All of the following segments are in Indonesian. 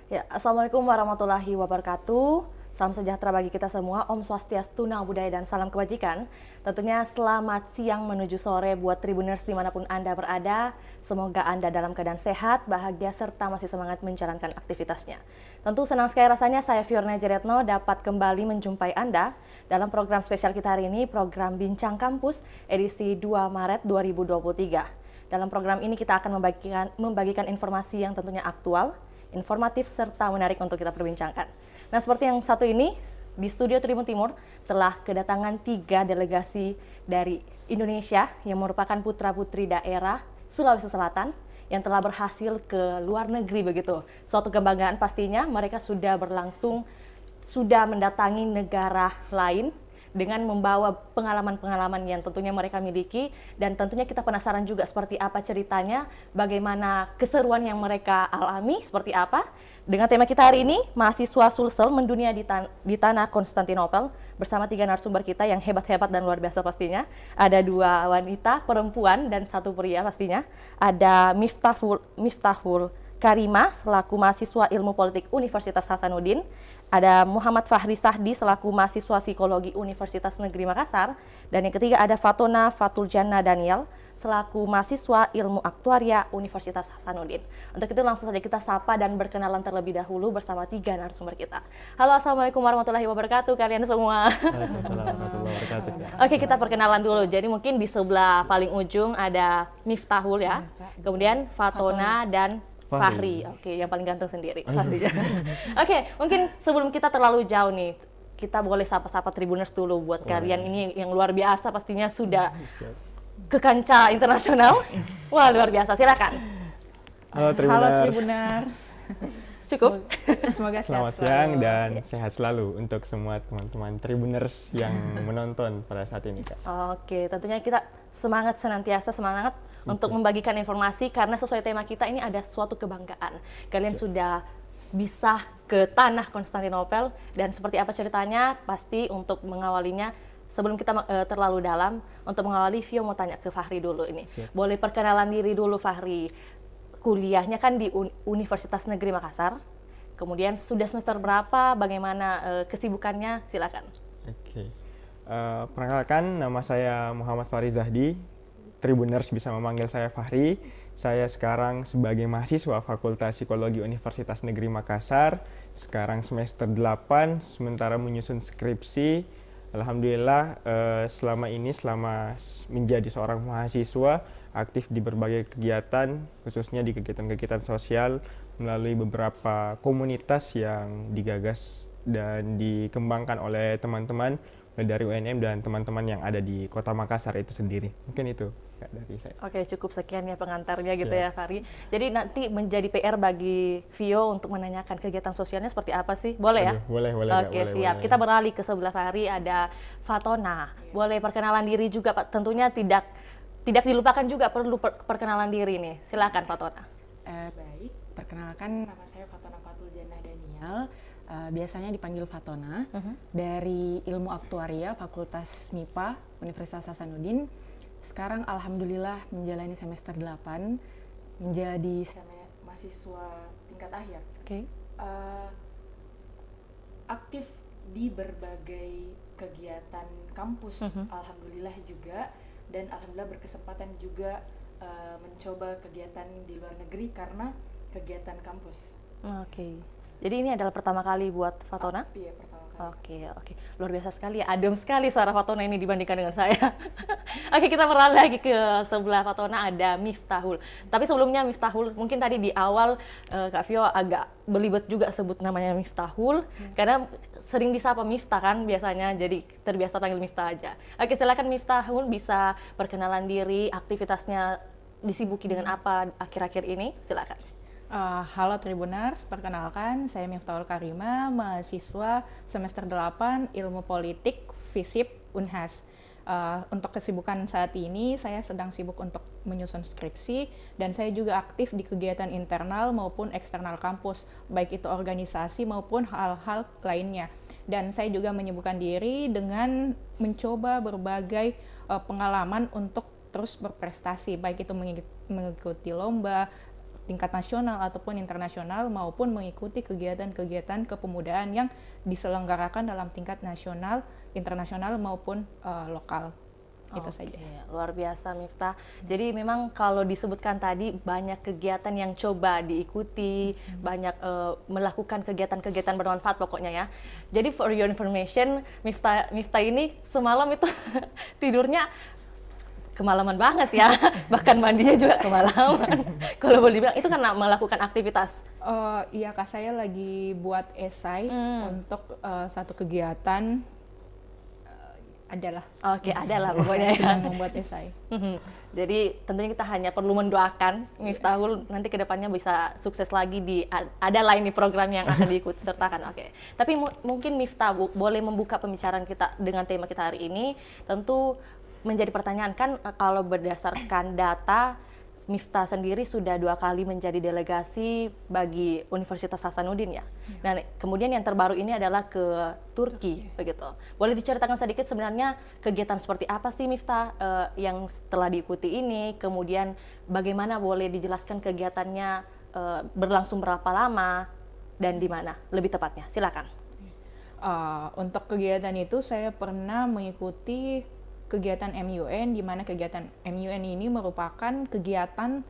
Ya, Assalamualaikum warahmatullahi wabarakatuh. Salam sejahtera bagi kita semua, Om Swastiastu, Namo Buddhaya, dan salam kebajikan. Tentunya selamat siang menuju sore buat Tribuners dimanapun Anda berada. Semoga Anda dalam keadaan sehat, bahagia, serta masih semangat menjalankan aktivitasnya. Tentu senang sekali rasanya saya Fiorna Jeretno dapat kembali menjumpai Anda dalam program spesial kita hari ini, program Bincang Kampus edisi 2 Maret 2023. Dalam program ini kita akan membagikan informasi yang tentunya aktual, informatif, serta menarik untuk kita perbincangkan. Nah, seperti yang satu ini, di studio Tribun Timur telah kedatangan 3 delegasi dari Indonesia yang merupakan putra-putri daerah Sulawesi Selatan yang telah berhasil ke luar negeri begitu. Suatu kebanggaan pastinya, mereka sudah mendatangi negara lain dengan membawa pengalaman-pengalaman yang tentunya mereka miliki, dan tentunya kita penasaran juga seperti apa ceritanya, bagaimana keseruan yang mereka alami, seperti apa. Dengan tema kita hari ini, mahasiswa Sulsel mendunia di tanah Konstantinopel, bersama 3 narasumber kita yang hebat-hebat dan luar biasa pastinya. Ada 2 wanita, perempuan, dan 1 pria pastinya. Ada Miftahul Karima selaku mahasiswa Ilmu Politik Universitas Hasanuddin, ada Muhammad Fahri Sahdi selaku mahasiswa Psikologi Universitas Negeri Makassar, dan yang ketiga ada Fatona Fatuljana Daniel selaku mahasiswa Ilmu Aktuaria Universitas Hasanuddin. Untuk itu langsung saja kita sapa dan berkenalan terlebih dahulu bersama 3 narasumber kita. Halo, Assalamualaikum warahmatullahi wabarakatuh kalian semua. Waalaikumsalam warahmatullahi wabarakatuh. Oke, kita perkenalan dulu. Jadi mungkin di sebelah paling ujung ada Miftahul ya, kemudian Fatona dan Fahri. Oke, yang paling ganteng sendiri pastinya. Oke, mungkin sebelum kita terlalu jauh nih, kita boleh sapa-sapa Tribuners dulu buat kalian ini yang luar biasa pastinya sudah ke kancah internasional. Wah, luar biasa. Silakan. Halo Tribuners. Halo Tribuners. Cukup. Semoga sehat Selamat selalu. siang dan sehat selalu untuk semua teman-teman Tribuners yang menonton pada saat ini, Kak. Oke, tentunya kita senantiasa semangat untuk membagikan informasi karena sesuai tema kita ini ada suatu kebanggaan. Kalian sudah bisa ke tanah Konstantinopel, dan seperti apa ceritanya pasti untuk mengawalinya sebelum kita terlalu dalam, untuk mengawali Vio mau tanya ke Fahri dulu ini. Boleh perkenalan diri dulu Fahri. Kuliahnya kan di Universitas Negeri Makassar. Kemudian sudah semester berapa? Bagaimana kesibukannya? Silakan. Oke. Perkenalkan, nama saya Muhammad Fahri Zahdi. Tribuners bisa memanggil saya Fahri. Saya sekarang sebagai mahasiswa Fakultas Psikologi Universitas Negeri Makassar. Sekarang semester 8, sementara menyusun skripsi. Alhamdulillah selama menjadi seorang mahasiswa aktif di berbagai kegiatan, khususnya di kegiatan-kegiatan sosial melalui beberapa komunitas yang digagas dan dikembangkan oleh teman-teman dari UNM dan teman-teman yang ada di Kota Makassar itu sendiri. Mungkin itu dari saya. Oke, cukup sekian ya pengantarnya gitu ya Fahri. Jadi nanti menjadi PR bagi Vio untuk menanyakan kegiatan sosialnya seperti apa sih? Boleh ya? Boleh. Oke, Boleh, siap. boleh. Kita beralih ke sebelah Fahri, ada Fatona. Boleh perkenalan diri juga Pak. Tentunya tidak dilupakan juga perlu perkenalan diri nih. Silakan Fatona. Baik, perkenalkan nama saya Fatona Fatuljana Daniel. Biasanya dipanggil Fatona, dari Ilmu Aktuaria Fakultas MIPA Universitas Hasanuddin. Sekarang alhamdulillah menjalani semester 8, menjadi mahasiswa tingkat akhir. Oke. Aktif di berbagai kegiatan kampus, alhamdulillah juga, dan alhamdulillah berkesempatan juga mencoba kegiatan di luar negeri karena kegiatan kampus. Oke. Jadi ini adalah pertama kali buat Fatona? Iya, pertama kali. Oke. Luar biasa sekali ya, adem sekali suara Fatona ini dibandingkan dengan saya. Oke, kita beralih lagi ke sebelah Fatona, ada Miftahul. Tapi sebelumnya Miftahul, mungkin tadi di awal Kak Vio agak belibet juga sebut namanya Miftahul, karena sering disapa Miftah kan biasanya, jadi terbiasa panggil Miftah aja. Oke, silakan Miftahul bisa perkenalan diri, aktivitasnya disibuki dengan apa akhir-akhir ini, silakan. Halo Tribuners, perkenalkan saya Miftahul Karima, mahasiswa semester 8 Ilmu Politik FISIP Unhas. Untuk kesibukan saat ini, saya sedang sibuk untuk menyusun skripsi, dan saya juga aktif di kegiatan internal maupun eksternal kampus, baik itu organisasi maupun hal-hal lainnya. Dan saya juga menyibukkan diri dengan mencoba berbagai pengalaman untuk terus berprestasi, baik itu mengikuti lomba, tingkat nasional ataupun internasional maupun mengikuti kegiatan-kegiatan kepemudaan yang diselenggarakan dalam tingkat nasional, internasional maupun lokal. Itu saja. Luar biasa Miftah. Jadi memang kalau disebutkan tadi banyak kegiatan yang coba diikuti, banyak melakukan kegiatan-kegiatan bermanfaat pokoknya ya. Jadi for your information, Miftah ini semalam itu tidurnya kemalaman banget ya, bahkan mandinya juga kemalaman. Kalau boleh dibilang itu karena melakukan aktivitas. Iya Kak, saya lagi buat esai untuk satu kegiatan. Adalah. Oke, adalah pokoknya ya. Sedang membuat esai. Jadi tentunya kita hanya perlu mendoakan Miftahul nanti kedepannya bisa sukses lagi di ada lain nih program yang akan diikut sertakan. Oke. Tapi mungkin Miftah boleh membuka pembicaraan kita dengan tema kita hari ini. Tentu menjadi pertanyaan kan kalau berdasarkan data Miftah sendiri sudah 2 kali menjadi delegasi bagi Universitas Hasanuddin ya. Dan kemudian yang terbaru ini adalah ke Turki begitu. Boleh diceritakan sedikit sebenarnya kegiatan seperti apa sih Miftah yang setelah diikuti ini, kemudian bagaimana boleh dijelaskan kegiatannya berlangsung berapa lama dan di mana lebih tepatnya. Silakan. Untuk kegiatan itu saya pernah mengikuti kegiatan MUN, di mana kegiatan MUN ini merupakan kegiatan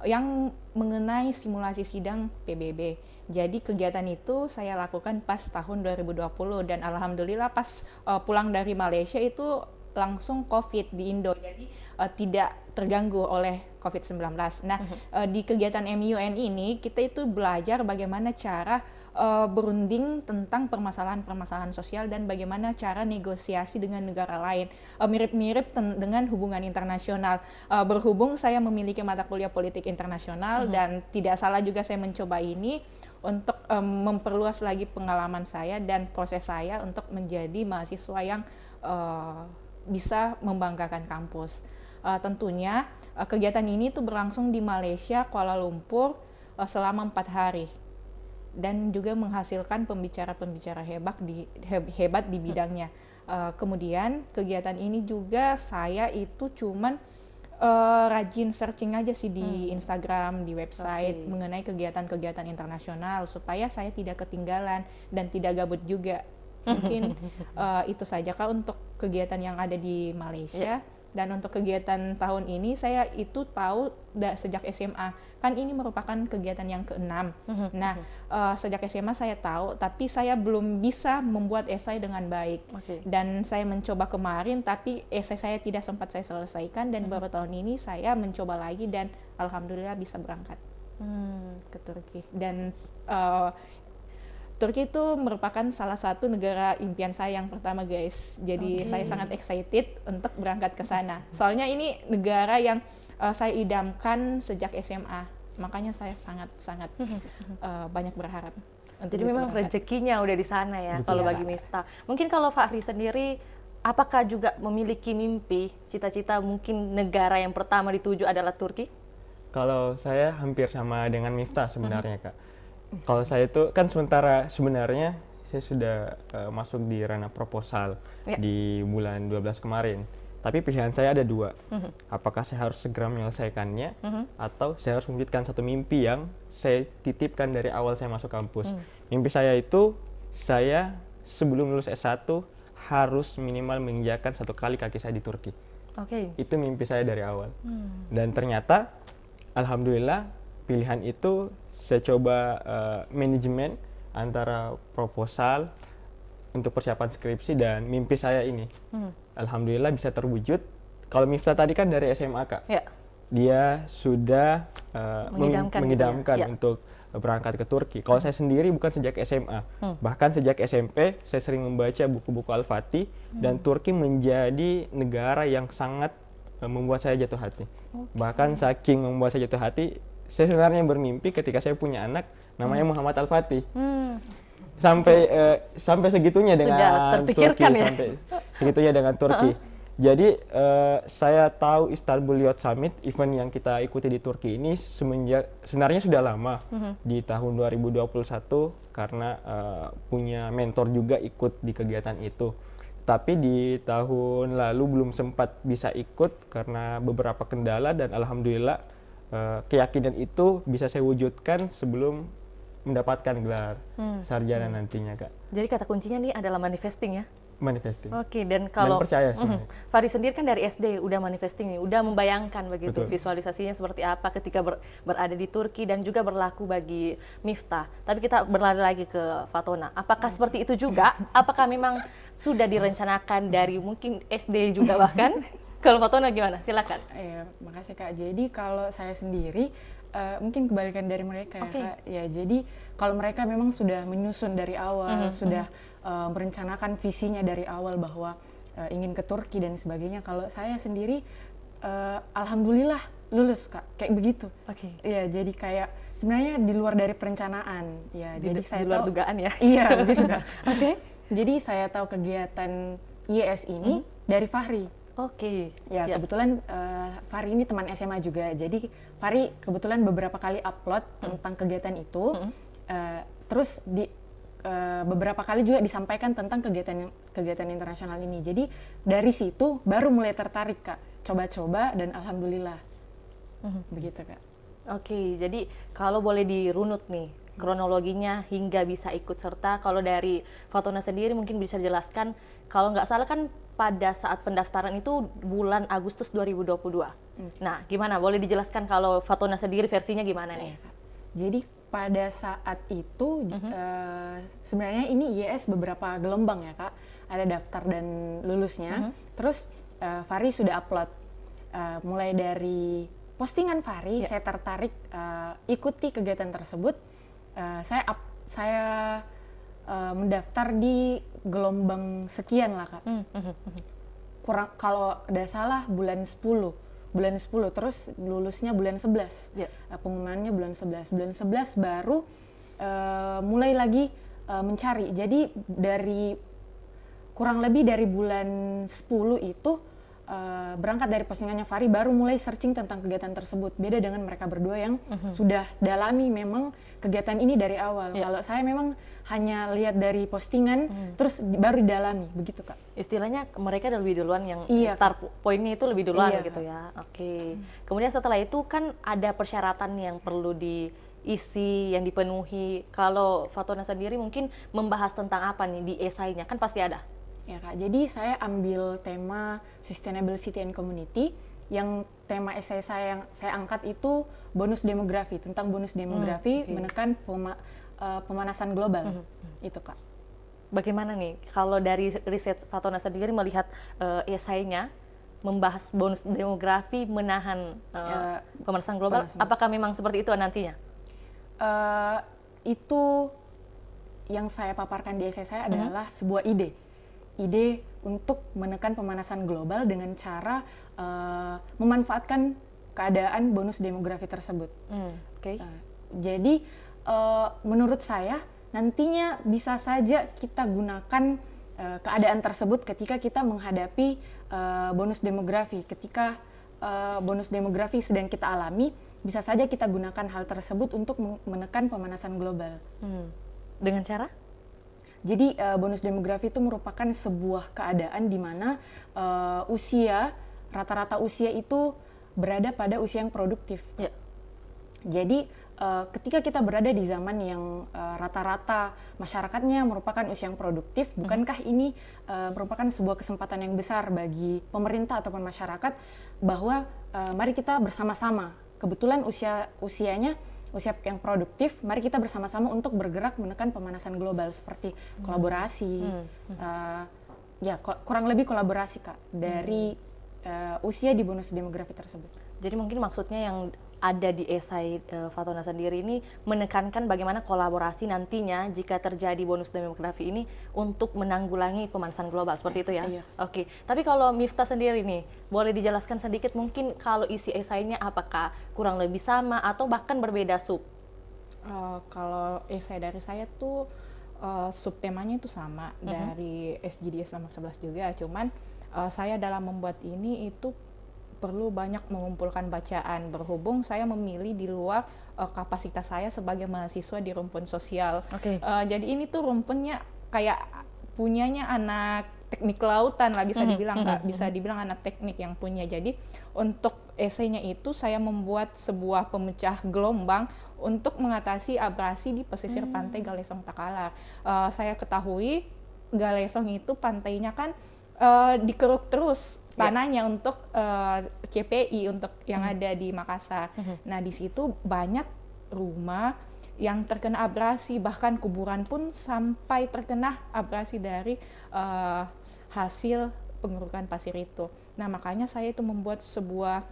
yang mengenai simulasi sidang PBB. Jadi kegiatan itu saya lakukan pas tahun 2020 dan alhamdulillah pas pulang dari Malaysia itu langsung COVID di Indo. Jadi tidak terganggu oleh COVID-19. Nah, di kegiatan MUN ini kita itu belajar bagaimana cara berunding tentang permasalahan-permasalahan sosial dan bagaimana cara negosiasi dengan negara lain. Mirip-mirip dengan hubungan internasional. Berhubung saya memiliki mata kuliah politik internasional dan tidak salah juga saya mencoba ini untuk memperluas lagi pengalaman saya dan proses saya untuk menjadi mahasiswa yang bisa membanggakan kampus. Tentunya kegiatan ini tuh berlangsung di Malaysia, Kuala Lumpur selama 4 hari. Dan juga menghasilkan pembicara-pembicara hebat di bidangnya. Kemudian kegiatan ini juga saya itu cuman rajin searching aja sih di Instagram, di website mengenai kegiatan-kegiatan internasional supaya saya tidak ketinggalan dan tidak gabut juga. Mungkin itu saja Kak untuk kegiatan yang ada di Malaysia. Dan untuk kegiatan tahun ini saya itu tahu sejak SMA, kan ini merupakan kegiatan yang ke-6. Nah, sejak SMA saya tahu, tapi saya belum bisa membuat esai dengan baik. Dan saya mencoba kemarin, tapi esai saya tidak sempat saya selesaikan, dan baru tahun ini saya mencoba lagi dan alhamdulillah bisa berangkat ke Turki. Dan Turki itu merupakan salah satu negara impian saya yang pertama guys. Jadi saya sangat excited untuk berangkat ke sana. Soalnya ini negara yang saya idamkan sejak SMA. Makanya saya sangat banyak berharap. Jadi memang rezekinya udah di sana ya. Betul, kalau bagi Miftah. Mungkin kalau Fahri sendiri, apakah juga memiliki mimpi, cita-cita mungkin negara yang pertama dituju adalah Turki? Kalau saya hampir sama dengan Miftah sebenarnya Kak. Kalau saya itu kan sebenarnya saya sudah masuk di ranah proposal di bulan 12 kemarin. Tapi pilihan saya ada 2. Apakah saya harus segera menyelesaikannya atau saya harus mewujudkan satu mimpi yang saya titipkan dari awal saya masuk kampus. Mimpi saya itu saya sebelum lulus S1 harus minimal menginjakkan 1 kali kaki saya di Turki. Itu mimpi saya dari awal. Dan ternyata alhamdulillah pilihan itu saya coba manajemen antara proposal untuk persiapan skripsi dan mimpi saya ini. Alhamdulillah bisa terwujud. Kalau Miftah tadi kan dari SMA Kak. Dia sudah mengidamkan untuk berangkat ke Turki. Kalau saya sendiri bukan sejak SMA. Bahkan sejak SMP saya sering membaca buku-buku Al-Fatih dan Turki menjadi negara yang sangat membuat saya jatuh hati. Bahkan saking membuat saya jatuh hati, saya sebenarnya bermimpi ketika saya punya anak namanya Muhammad Al-Fatih. Sampai segitunya dengan Turki, sampai segitunya dengan Turki. Jadi saya tahu Istanbul Youth Summit, event yang kita ikuti di Turki ini sebenarnya sudah lama, di tahun 2021 karena punya mentor juga ikut di kegiatan itu. Tapi di tahun lalu belum sempat bisa ikut karena beberapa kendala dan alhamdulillah keyakinan itu bisa saya wujudkan sebelum mendapatkan gelar sarjana nantinya, Kak. Jadi kata kuncinya nih adalah manifesting ya? Manifesting. Oke, dan kalau percaya sebenarnya. Fahri sendiri kan dari SD udah manifesting nih, udah membayangkan begitu. Betul. Visualisasinya seperti apa ketika berada di Turki dan juga berlaku bagi Miftah. Tapi kita berlari lagi ke Fatona. Apakah seperti itu juga? Apakah memang sudah direncanakan dari mungkin SD juga bahkan? Kalau Fatona gimana? Silakan. Ya, makasih Kak. Jadi kalau saya sendiri mungkin kebalikan dari mereka ya Kak. Ya, jadi kalau mereka memang sudah menyusun dari awal, sudah merencanakan visinya dari awal bahwa ingin ke Turki dan sebagainya. Kalau saya sendiri alhamdulillah lulus Kak, kayak begitu. Ya, jadi kayak sebenarnya di luar dari perencanaan. Ya, jadi saya di luar tahu, dugaan ya. Iya, begitu Kak. Jadi saya tahu kegiatan IES ini dari Fahri. Ya, kebetulan Fahri ini teman SMA juga. Jadi Fahri kebetulan beberapa kali upload tentang kegiatan itu. Terus beberapa kali juga disampaikan tentang kegiatan internasional ini. Jadi dari situ baru mulai tertarik Kak, coba-coba dan alhamdulillah begitu Kak. Jadi kalau boleh dirunut nih kronologinya hingga bisa ikut serta. Kalau dari Fatona sendiri mungkin bisa jelaskan, kalau nggak salah kan pada saat pendaftaran itu bulan Agustus 2022. Nah, gimana? Boleh dijelaskan kalau Fatona sendiri versinya gimana nih? Jadi pada saat itu sebenarnya ini IES beberapa gelombang ya Kak, ada daftar dan lulusnya. Terus Fahri sudah upload mulai dari postingan Fahri, saya tertarik ikuti kegiatan tersebut. Saya mendaftar di gelombang sekian lah Kak. Kurang, kalau tidak salah bulan 10, terus lulusnya bulan 11. Pengumumannya bulan 11. Bulan 11 baru mulai lagi mencari. Jadi dari kurang lebih dari bulan 10 itu berangkat dari postingannya Fahri baru mulai searching tentang kegiatan tersebut. Beda dengan mereka berdua yang sudah dalami memang kegiatan ini dari awal. Kalau saya memang hanya lihat dari postingan terus baru didalami, begitu Kak. Istilahnya mereka lebih duluan yang start point-nya itu lebih duluan gitu ya. Kemudian setelah itu kan ada persyaratan yang perlu diisi, yang dipenuhi. Kalau Fatona sendiri mungkin membahas tentang apa nih di esainya? Kan pasti ada. Ya Kak, jadi saya ambil tema Sustainable City and Community. Yang tema esai saya yang saya angkat itu bonus demografi, tentang bonus demografi menekan pemanasan global. Itu Kak. Bagaimana nih kalau dari riset Fatona sendiri melihat esainya membahas bonus demografi menahan pemanasan global, apakah memang seperti itu nantinya? Itu yang saya paparkan di esai saya adalah sebuah ide untuk menekan pemanasan global dengan cara memanfaatkan keadaan bonus demografi tersebut. Jadi menurut saya nantinya bisa saja kita gunakan keadaan tersebut ketika kita menghadapi bonus demografi. Ketika bonus demografi sedang kita alami, bisa saja kita gunakan hal tersebut untuk menekan pemanasan global. Dengan cara? Jadi bonus demografi itu merupakan sebuah keadaan di mana rata-rata usia itu berada pada usia yang produktif. Jadi ketika kita berada di zaman yang rata-rata masyarakatnya merupakan usia yang produktif, bukankah ini merupakan sebuah kesempatan yang besar bagi pemerintah ataupun masyarakat bahwa mari kita bersama-sama, kebetulan usianya usia yang produktif, mari kita bersama-sama untuk bergerak menekan pemanasan global seperti kolaborasi, kurang lebih kolaborasi Kak dari usia di bonus demografi tersebut. Jadi mungkin maksudnya yang ada di esai Fatona sendiri ini menekankan bagaimana kolaborasi nantinya jika terjadi bonus demografi ini untuk menanggulangi pemanasan global, seperti itu ya? Iya. Tapi kalau Miftah sendiri nih, boleh dijelaskan sedikit mungkin kalau isi esainya apakah kurang lebih sama atau bahkan berbeda sub? Kalau esai dari saya tuh subtemanya itu sama dari SGDS nomor 11 juga, cuman saya dalam membuat ini itu perlu banyak mengumpulkan bacaan, berhubung saya memilih di luar kapasitas saya sebagai mahasiswa di rumpun sosial. Jadi ini tuh rumpunnya kayak punyanya anak teknik kelautan lah, bisa dibilang bisa dibilang anak teknik yang punya. Jadi untuk esainya itu saya membuat sebuah pemecah gelombang untuk mengatasi abrasi di pesisir pantai Galesong Takalar. Saya ketahui Galesong itu pantainya kan dikeruk terus tanahnya untuk CPI untuk yang ada di Makassar. Nah, di situ banyak rumah yang terkena abrasi, bahkan kuburan pun sampai terkena abrasi dari hasil pengerukan pasir itu. Nah, makanya saya itu membuat sebuah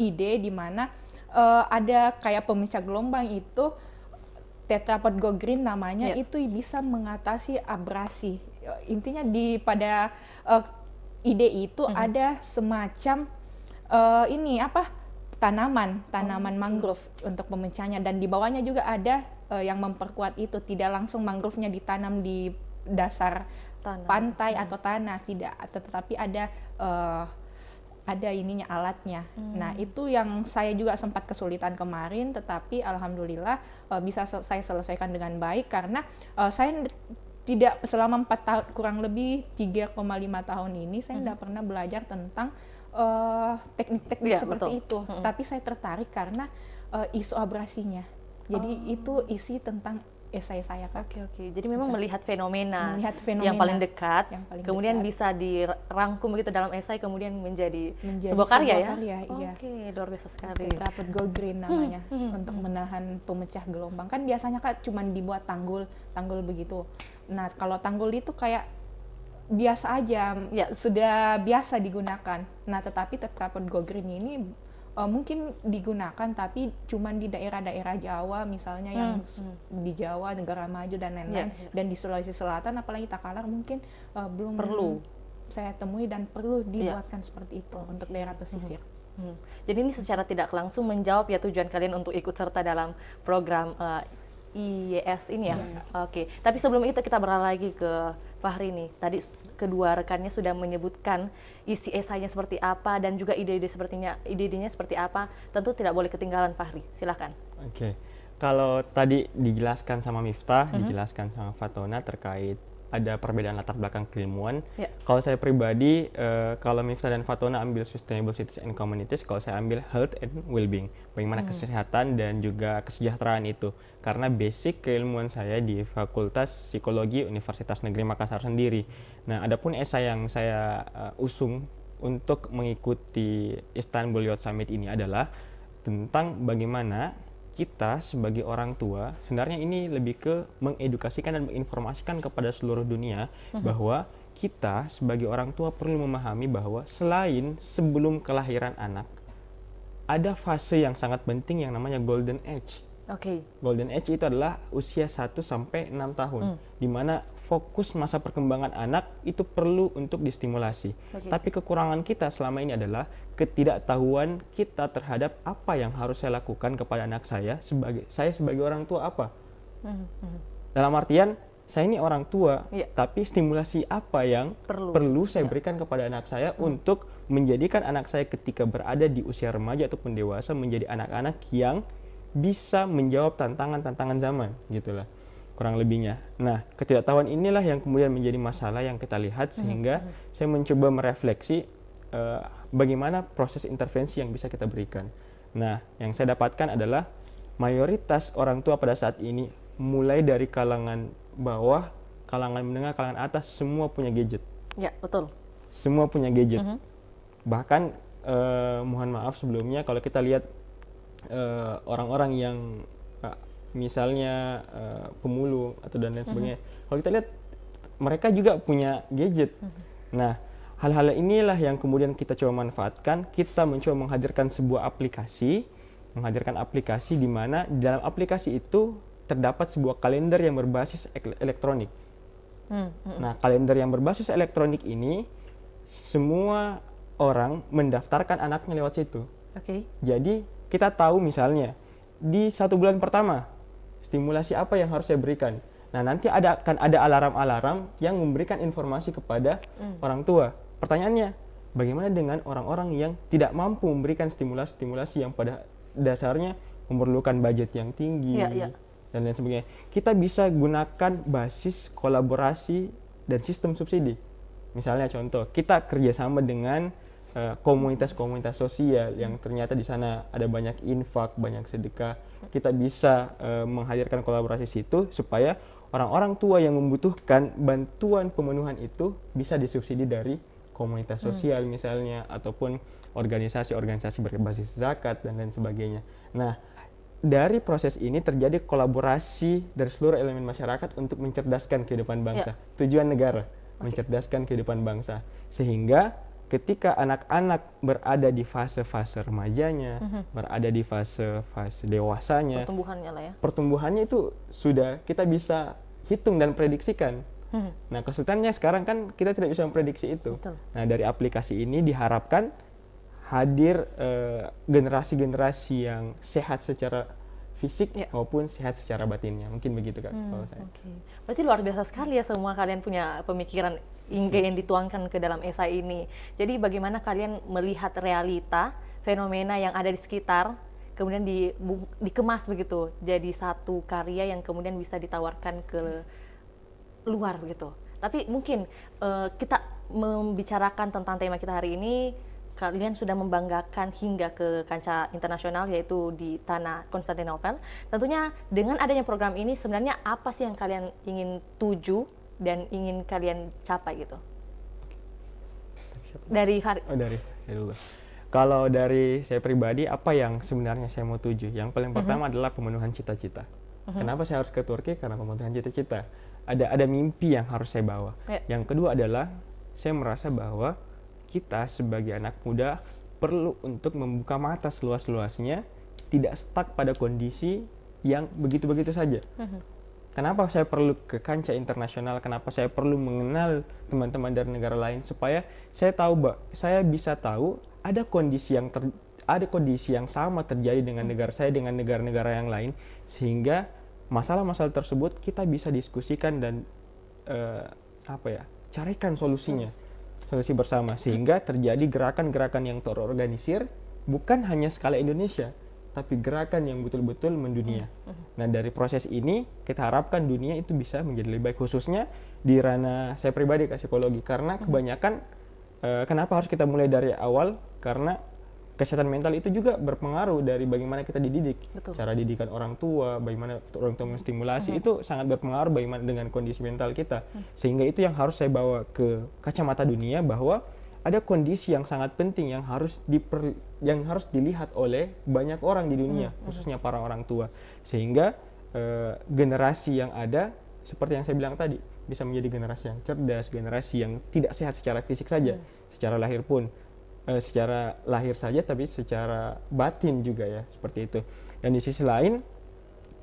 ide di mana ada kayak pemecah gelombang itu tetrapod go green namanya, itu bisa mengatasi abrasi. Intinya pada ide itu ada semacam tanaman mangrove untuk pemecahnya, dan di bawahnya juga ada yang memperkuat itu. Tidak langsung mangrove-nya ditanam di dasar pantai atau tanah, tidak, tetapi ada ininya, alatnya. Nah, itu yang saya juga sempat kesulitan kemarin, tetapi alhamdulillah bisa saya selesaikan dengan baik, karena saya tidak selama 4 tahun, kurang lebih 3,5 tahun ini saya tidak pernah belajar tentang teknik-teknik seperti itu. Tapi saya tertarik karena isu abrasinya. Jadi itu isi tentang esai saya, Kak. Oke. Jadi memang melihat fenomena yang paling dekat, kemudian bisa dirangkum begitu dalam esai, kemudian menjadi sebuah karya ya? Iya. Oke, luar biasa sekali. Tetrapod go green namanya, untuk menahan pemecah gelombang. Kan biasanya, Kak, cuma dibuat tanggul begitu. Nah, kalau tanggul itu kayak biasa aja, sudah biasa digunakan. Nah, tetapi tetrapod go green ini mungkin digunakan, tapi cuma di daerah-daerah Jawa misalnya, yang di Jawa, Negara Maju dan lain-lain, dan di Sulawesi Selatan apalagi Takalar mungkin belum perlu saya temui dan perlu dibuatkan seperti itu untuk daerah pesisir. Jadi ini secara tidak langsung menjawab ya tujuan kalian untuk ikut serta dalam program IYS ini ya. Oke. Tapi sebelum itu kita beralih lagi ke Fahri nih. Tadi kedua rekannya sudah menyebutkan isi esainya seperti apa dan juga ide-idenya seperti apa. Tentu tidak boleh ketinggalan, Fahri. Silakan. Oke. Kalau tadi dijelaskan sama Miftah, dijelaskan sama Fatona terkait ada perbedaan latar belakang keilmuan. Kalau saya pribadi, kalau Miftah dan Fatona ambil Sustainable Cities and Communities, kalau saya ambil Health and Wellbeing, bagaimana kesehatan dan juga kesejahteraan itu. Karena basic keilmuan saya di Fakultas Psikologi Universitas Negeri Makassar sendiri. Nah, adapun esai yang saya usung untuk mengikuti Istanbul Youth Summit ini adalah tentang bagaimana kita sebagai orang tua, sebenarnya ini lebih ke mengedukasikan dan menginformasikan kepada seluruh dunia bahwa kita sebagai orang tua perlu memahami bahwa selain sebelum kelahiran anak, ada fase yang sangat penting yang namanya Golden Age. Golden Age itu adalah usia 1 sampai 6 tahun, di mana fokus masa perkembangan anak itu perlu untuk distimulasi. Tapi kekurangan kita selama ini adalah ketidaktahuan kita terhadap apa yang harus saya lakukan kepada anak saya sebagai orang tua apa. Dalam artian, saya ini orang tua, tapi stimulasi apa yang perlu saya berikan kepada anak saya untuk menjadikan anak saya ketika berada di usia remaja ataupun dewasa menjadi anak-anak yang bisa menjawab tantangan-tantangan zaman, gitulah kurang lebihnya. Nah, ketidaktahuan inilah yang kemudian menjadi masalah yang kita lihat, sehingga saya mencoba merefleksi bagaimana proses intervensi yang bisa kita berikan. Nah, yang saya dapatkan adalah mayoritas orang tua pada saat ini, mulai dari kalangan bawah, kalangan menengah, kalangan atas, semua punya gadget. Ya, betul. Semua punya gadget. Bahkan, mohon maaf sebelumnya, kalau kita lihat orang-orang yang misalnya pemulung atau dan lain sebagainya, kalau kita lihat mereka juga punya gadget. Nah, hal-hal inilah yang kemudian kita coba manfaatkan. Kita mencoba menghadirkan sebuah aplikasi, di mana dalam aplikasi itu terdapat sebuah kalender yang berbasis elektronik. Nah, kalender yang berbasis elektronik ini semua orang mendaftarkan anaknya lewat situ. Jadi kita tahu misalnya di 1 bulan pertama stimulasi apa yang harus saya berikan. Nah, nanti akan ada alarm-alarm yang memberikan informasi kepada orang tua. Pertanyaannya, bagaimana dengan orang-orang yang tidak mampu memberikan stimulasi-stimulasi yang pada dasarnya memerlukan budget yang tinggi dan lain sebagainya. Kita bisa gunakan basis kolaborasi dan sistem subsidi. Misalnya contoh, kita kerjasama dengan komunitas-komunitas sosial yang ternyata di sana ada banyak infak, banyak sedekah. Kita bisa menghadirkan kolaborasi situ supaya orang-orang tua yang membutuhkan bantuan pemenuhan itu bisa disubsidi dari komunitas sosial misalnya, ataupun organisasi-organisasi berbasis zakat dan lain sebagainya. Nah, dari proses ini terjadi kolaborasi dari seluruh elemen masyarakat untuk mencerdaskan kehidupan bangsa. Tujuan negara mencerdaskan kehidupan bangsa, sehingga ketika anak-anak berada di fase-fase remajanya, berada di fase-fase dewasanya, Pertumbuhannya lah ya. pertumbuhannya itu sudah kita bisa hitung dan prediksikan. Nah, kesulitannya sekarang kan kita tidak bisa memprediksi itu. Betul. Nah, dari aplikasi ini diharapkan hadir generasi-generasi yang sehat secara fisik maupun sehat secara batinnya. Mungkin begitu Kak kalau saya. Oke. Berarti luar biasa sekali ya semua kalian punya pemikiran yang dituangkan ke dalam esai ini. Jadi bagaimana kalian melihat realita, fenomena yang ada di sekitar, kemudian dikemas begitu jadi satu karya yang kemudian bisa ditawarkan ke luar begitu. Tapi mungkin kita membicarakan tentang tema kita hari ini, kalian sudah membanggakan hingga ke kancah internasional, yaitu di tanah Konstantinopel. Tentunya dengan adanya program ini sebenarnya apa sih yang kalian ingin tuju dan ingin kalian capai gitu? Dari dulu. Kalau dari saya pribadi, apa yang sebenarnya saya mau tuju? Yang paling pertama adalah pemenuhan cita-cita. Kenapa saya harus ke Turki? Karena pemenuhan cita-cita. Ada mimpi yang harus saya bawa. Yang kedua adalah saya merasa bahwa kita sebagai anak muda perlu untuk membuka mata seluas-luasnya, tidak stuck pada kondisi yang begitu-begitu saja. Kenapa saya perlu ke kancah internasional? Kenapa saya perlu mengenal teman-teman dari negara lain supaya saya bisa tahu ada kondisi yang sama terjadi dengan negara saya dengan negara-negara yang lain, sehingga masalah-masalah tersebut kita bisa diskusikan dan carikan solusi bersama, sehingga terjadi gerakan-gerakan yang terorganisir bukan hanya skala Indonesia, tapi gerakan yang betul-betul mendunia. Nah, dari proses ini kita harapkan dunia itu bisa menjadi lebih baik, khususnya di ranah saya pribadi ke psikologi, karena kebanyakan kenapa harus kita mulai dari awal, karena kesehatan mental itu juga berpengaruh dari bagaimana kita dididik. Betul. Cara didikan orang tua, bagaimana orang tua menstimulasi, itu sangat berpengaruh bagaimana dengan kondisi mental kita. Sehingga itu yang harus saya bawa ke kacamata dunia, bahwa ada kondisi yang sangat penting yang harus dilihat oleh banyak orang di dunia, khususnya para orang tua, sehingga generasi yang ada seperti yang saya bilang tadi bisa menjadi generasi yang cerdas, generasi yang tidak sehat secara fisik saja, secara lahir saja, tapi secara batin juga ya, seperti itu. Dan di sisi lain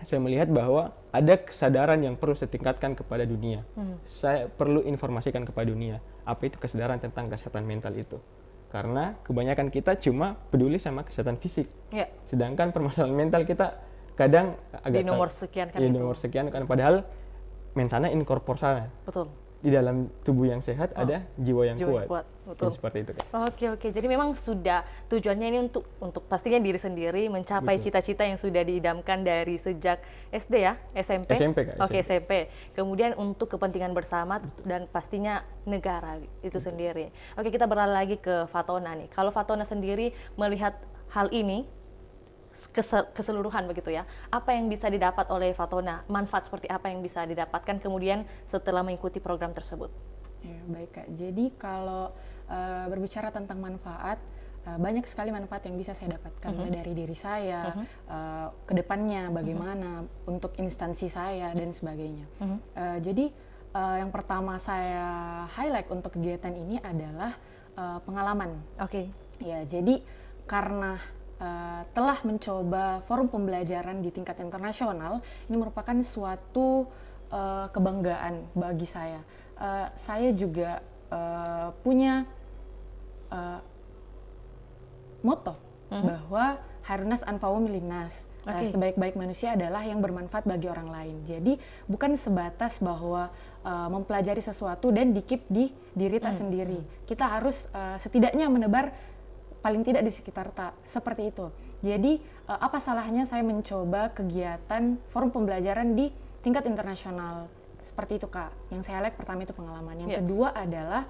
saya melihat bahwa ada kesadaran yang perlu saya tingkatkan kepada dunia. Saya perlu informasikan kepada dunia apa itu kesadaran tentang kesehatan mental itu. Karena kebanyakan kita cuma peduli sama kesehatan fisik. Sedangkan permasalahan mental kita kadang agak di nomor sekian kan itu. itu. Di nomor sekian kan, padahal mensana in corpore sana. Betul. Di dalam tubuh yang sehat ada jiwa yang kuat. Betul. Seperti itu kan. Oke. Jadi memang sudah tujuannya ini untuk pastinya diri sendiri mencapai cita-cita yang sudah diidamkan dari sejak SD ya, SMP. SMP Kak. Oke, SMP. Kemudian untuk kepentingan bersama dan pastinya negara itu sendiri. Oke, kita beralih lagi ke Fatona nih. Kalau Fatona sendiri melihat hal ini keseluruhan begitu ya, apa yang bisa didapat oleh Fatona, manfaat seperti apa yang bisa didapatkan kemudian setelah mengikuti program tersebut? Ya, baik Kak, jadi kalau berbicara tentang manfaat, banyak sekali manfaat yang bisa saya dapatkan mulai dari diri saya, ke depannya bagaimana, untuk instansi saya dan sebagainya. Jadi yang pertama saya highlight untuk kegiatan ini adalah pengalaman. Ya, jadi karena telah mencoba forum pembelajaran di tingkat internasional, ini merupakan suatu kebanggaan bagi saya. Saya juga punya moto bahwa Harunas Anfa'u Linnas, sebaik-baik manusia adalah yang bermanfaat bagi orang lain. Jadi bukan sebatas bahwa mempelajari sesuatu dan dikip di diri tak sendiri. Kita harus setidaknya menebar paling tidak di sekitar seperti itu. Jadi apa salahnya saya mencoba kegiatan forum pembelajaran di tingkat internasional seperti itu Kak. Yang saya like pertama itu pengalaman. Yang kedua adalah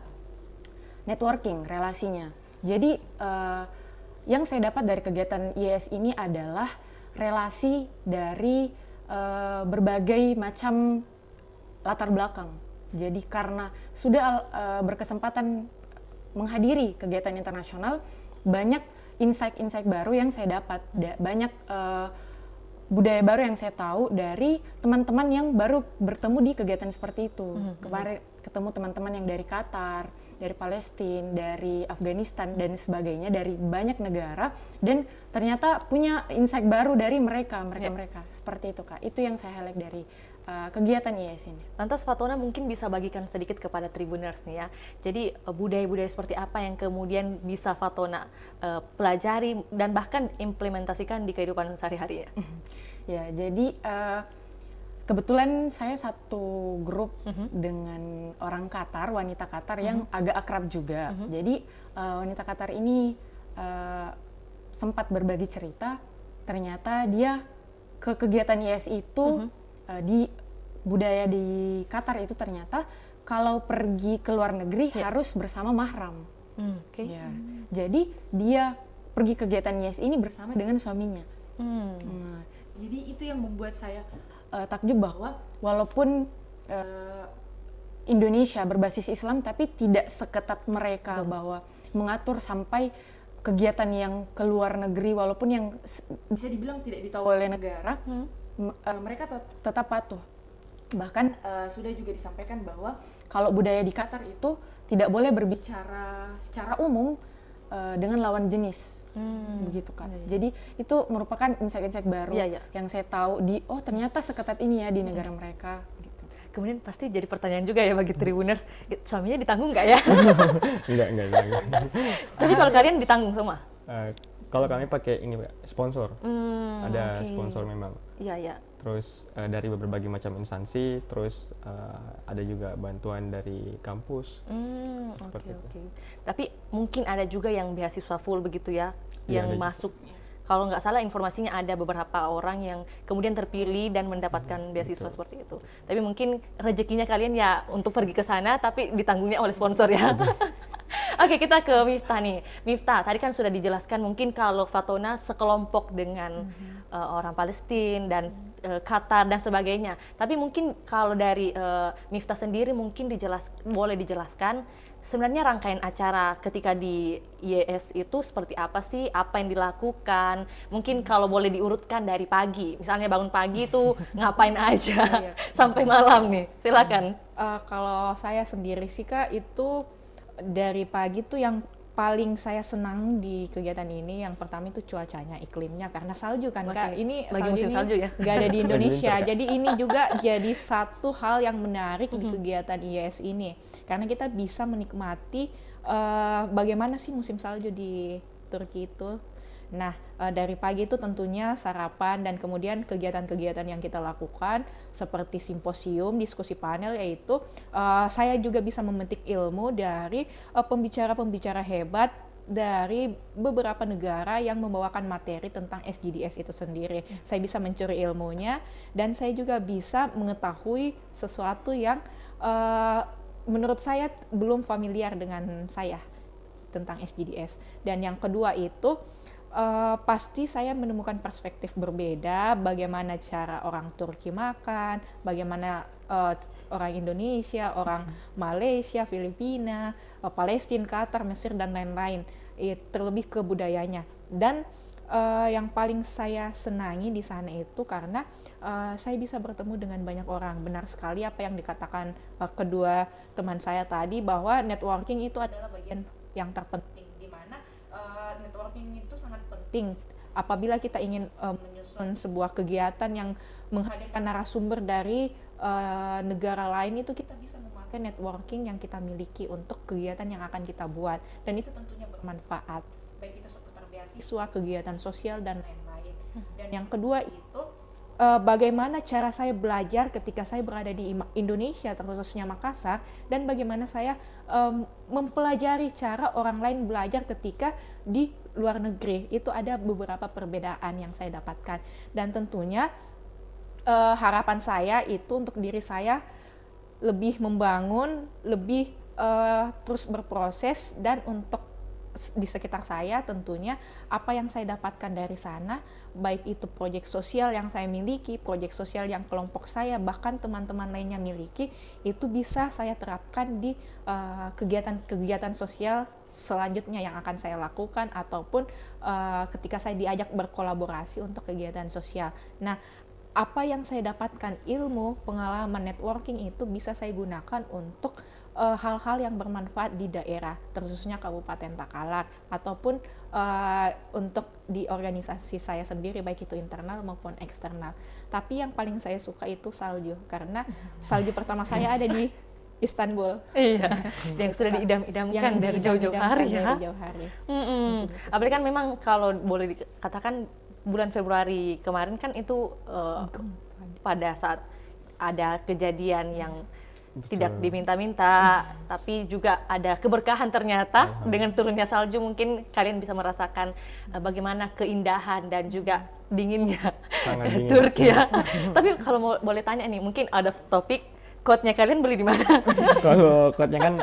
networking, relasinya. Jadi yang saya dapat dari kegiatan IES ini adalah relasi dari berbagai macam latar belakang. Jadi karena sudah berkesempatan menghadiri kegiatan internasional, banyak insight-insight baru yang saya dapat, banyak budaya baru yang saya tahu dari teman-teman yang baru bertemu di kegiatan seperti itu. Kemarin ketemu teman-teman yang dari Qatar, dari Palestina, dari Afghanistan dan sebagainya, dari banyak negara, dan ternyata punya insight baru dari mereka seperti itu, Kak. Itu yang saya highlight dari kegiatan IES ini. Lantas Fatona mungkin bisa bagikan sedikit kepada Tribuners nih ya. Jadi budaya-budaya seperti apa yang kemudian bisa Fatona pelajari dan bahkan implementasikan di kehidupan sehari-hari ya? Ya, jadi kebetulan saya satu grup dengan orang Qatar, wanita Qatar yang agak akrab juga. Jadi wanita Qatar ini sempat berbagi cerita, ternyata dia ke kegiatan IES itu di budaya di Qatar itu ternyata kalau pergi ke luar negeri harus bersama mahram. Ya. Jadi dia pergi kegiatan IES ini bersama dengan suaminya. Jadi itu yang membuat saya takjub bahwa walaupun Indonesia berbasis Islam tapi tidak seketat mereka bahwa mengatur sampai kegiatan yang ke luar negeri walaupun yang bisa dibilang tidak ditahu oleh negara, mereka tetap patuh. Bahkan sudah juga disampaikan bahwa kalau budaya di Qatar itu tidak boleh berbicara secara umum dengan lawan jenis, begitu kan. Jadi itu merupakan insight-insight baru yang saya tahu ternyata seketat ini ya di negara mereka. Gitu. Kemudian pasti jadi pertanyaan juga ya bagi Tribuners, suaminya ditanggung nggak ya? Enggak. Tapi kalau kalian ditanggung semua? Kalau kami pakai ini sponsor, ada sponsor memang. Iya. Terus dari berbagai macam instansi, terus ada juga bantuan dari kampus. Oke. Tapi mungkin ada juga yang beasiswa full begitu ya, yang masuk. Kalau nggak salah informasinya ada beberapa orang yang kemudian terpilih dan mendapatkan beasiswa seperti itu. Tapi mungkin rezekinya kalian ya untuk pergi ke sana, tapi ditanggungnya oleh sponsor ya. Oke, kita ke Miftah nih. Miftah, tadi kan sudah dijelaskan mungkin kalau Fatona sekelompok dengan orang Palestina dan Qatar dan sebagainya. Tapi mungkin kalau dari Miftah sendiri mungkin boleh dijelaskan sebenarnya rangkaian acara ketika di IES itu seperti apa sih? Apa yang dilakukan? Mungkin kalau boleh diurutkan dari pagi, misalnya bangun pagi itu ngapain aja sampai malam nih. Silakan. Kalau saya sendiri sih Kak, itu dari pagi tuh yang paling saya senang di kegiatan ini yang pertama itu cuacanya, iklimnya, karena salju kan Kak. Ini salju ya, nggak ada di Indonesia. Jadi ini juga jadi satu hal yang menarik di kegiatan IES ini, karena kita bisa menikmati bagaimana sih musim salju di Turki itu. Nah, dari pagi itu tentunya sarapan dan kemudian kegiatan-kegiatan yang kita lakukan seperti simposium, diskusi panel, yaitu saya juga bisa memetik ilmu dari pembicara-pembicara hebat dari beberapa negara yang membawakan materi tentang SDGs itu sendiri. Saya bisa mencuri ilmunya dan saya juga bisa mengetahui sesuatu yang menurut saya belum familiar dengan saya tentang SDGs. Dan yang kedua itu pasti saya menemukan perspektif berbeda, bagaimana cara orang Turki makan, bagaimana orang Indonesia, orang Malaysia, Filipina, Palestina, Qatar, Mesir, dan lain-lain, terlebih ke budayanya. Dan yang paling saya senangi di sana itu karena saya bisa bertemu dengan banyak orang. Benar sekali apa yang dikatakan kedua teman saya tadi, bahwa networking itu adalah bagian yang terpenting, di mana networking itu sangat penting apabila kita ingin menyusun sebuah kegiatan yang menghadirkan narasumber dari negara lain. Itu kita bisa memakai networking yang kita miliki untuk kegiatan yang akan kita buat, dan itu tentunya bermanfaat, baik itu seputar beasiswa, kegiatan sosial, dan lain-lain. Dan yang kedua itu bagaimana cara saya belajar ketika saya berada di Indonesia, terkhususnya Makassar, dan bagaimana saya mempelajari cara orang lain belajar ketika di luar negeri. Itu ada beberapa perbedaan yang saya dapatkan, dan tentunya harapan saya itu untuk diri saya lebih membangun, lebih terus berproses, dan untuk di sekitar saya, tentunya apa yang saya dapatkan dari sana, baik itu proyek sosial yang saya miliki, proyek sosial yang kelompok saya, bahkan teman-teman lainnya miliki, itu bisa saya terapkan di kegiatan-kegiatan sosial selanjutnya yang akan saya lakukan, ataupun ketika saya diajak berkolaborasi untuk kegiatan sosial. Nah, apa yang saya dapatkan, ilmu, pengalaman, networking itu bisa saya gunakan untuk hal-hal yang bermanfaat di daerah, terkhususnya Kabupaten Takalar, ataupun untuk di organisasi saya sendiri, baik itu internal maupun eksternal. Tapi yang paling saya suka itu salju, karena salju pertama saya ada di Istanbul. Iya, yang sudah diidam-idamkan dari jauh-jauh hari ya. Dari jauh hari. Apalagi kan memang kalau boleh dikatakan bulan Februari kemarin kan itu pada saat ada kejadian yang tidak diminta-minta, tapi juga ada keberkahan ternyata dengan turunnya salju. Mungkin kalian bisa merasakan bagaimana keindahan dan juga dinginnya Sangat dingin. Turki ya. Tapi kalau boleh tanya nih, mungkin out of topic, coat-nya kalian beli di mana? Kalau coach-nya kan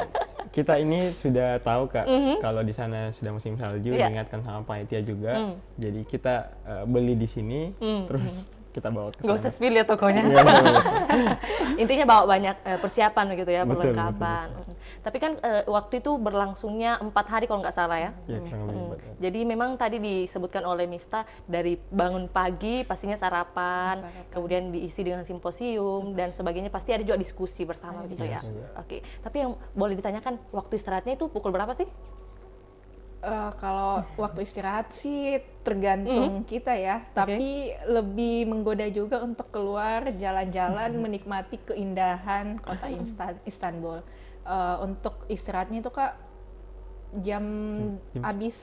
kita ini sudah tahu Kak, kalau di sana sudah musim salju, diingatkan sama panitia juga. Jadi kita beli di sini, terus kita bawa ke sana. Gak usah spill ya tokonya. Intinya bawa banyak persiapan gitu ya, Betul, perlengkapan. Tapi kan waktu itu berlangsungnya 4 hari kalau nggak salah ya. Iya, kurang lebih 4 hari. Jadi memang tadi disebutkan oleh Miftah, dari bangun pagi pastinya sarapan, kemudian diisi dengan simposium dan sebagainya, pasti ada juga diskusi bersama gitu ya. Oke. Tapi yang boleh ditanyakan, waktu istirahatnya itu pukul berapa sih? Kalau waktu istirahat sih tergantung kita ya, tapi lebih menggoda juga untuk keluar jalan-jalan menikmati keindahan kota Istanbul. Untuk istirahatnya itu Kak, jam habis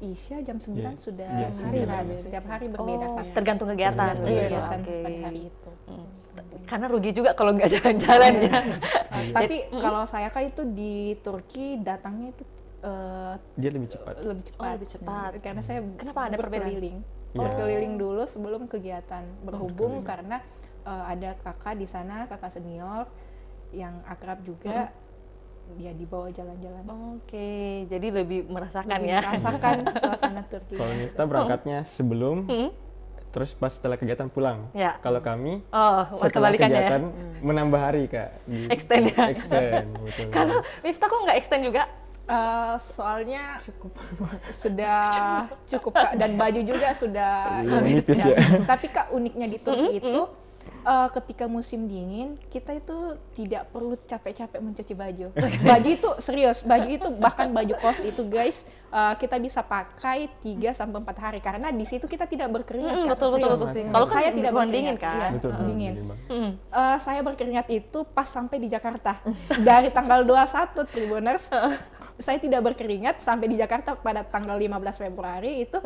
Isya jam 9 sudah istirahat. Setiap hari berbeda Kak. Tergantung kegiatan. Kegiatan Oke. pada hari itu. Karena rugi juga kalau nggak jalan-jalan ya. Tapi kalau saya Kak itu di Turki datangnya itu Dia lebih cepat. lebih cepat. Oh, lebih cepat. Karena saya Kenapa ada perbedaan? berkeliling. Iya. Berkeliling dulu sebelum kegiatan. Berhubung karena ada kakak di sana, kakak senior yang akrab juga, dia dibawa jalan-jalan. Oke, jadi lebih merasakan Lebih ya. merasakan suasana Turki. Kalau Miftah berangkatnya sebelum, terus pas setelah kegiatan pulang. Ya. Kalau kami kebalikannya setelah ya. kegiatan menambah hari Kak. Extend ya. Extend, betul. Kalau Miftah kok nggak extend juga? Soalnya sudah cukup Kak, dan baju juga sudah Nipis ya. Tapi Kak, uniknya di Turki itu ketika musim dingin kita itu tidak perlu capek-capek mencuci baju. Baju itu serius, baju itu bahkan baju kos itu guys, kita bisa pakai 3-4 hari karena di situ kita tidak berkeringat. Kak. Betul Serius. sih. Kalau saya tidak beruang berkeringat, dingin kan. iya, Betul, dingin. Bang. Saya berkeringat itu pas sampai di Jakarta. Dari tanggal 21 Tribuners, saya tidak berkeringat sampai di Jakarta pada tanggal 15 Februari itu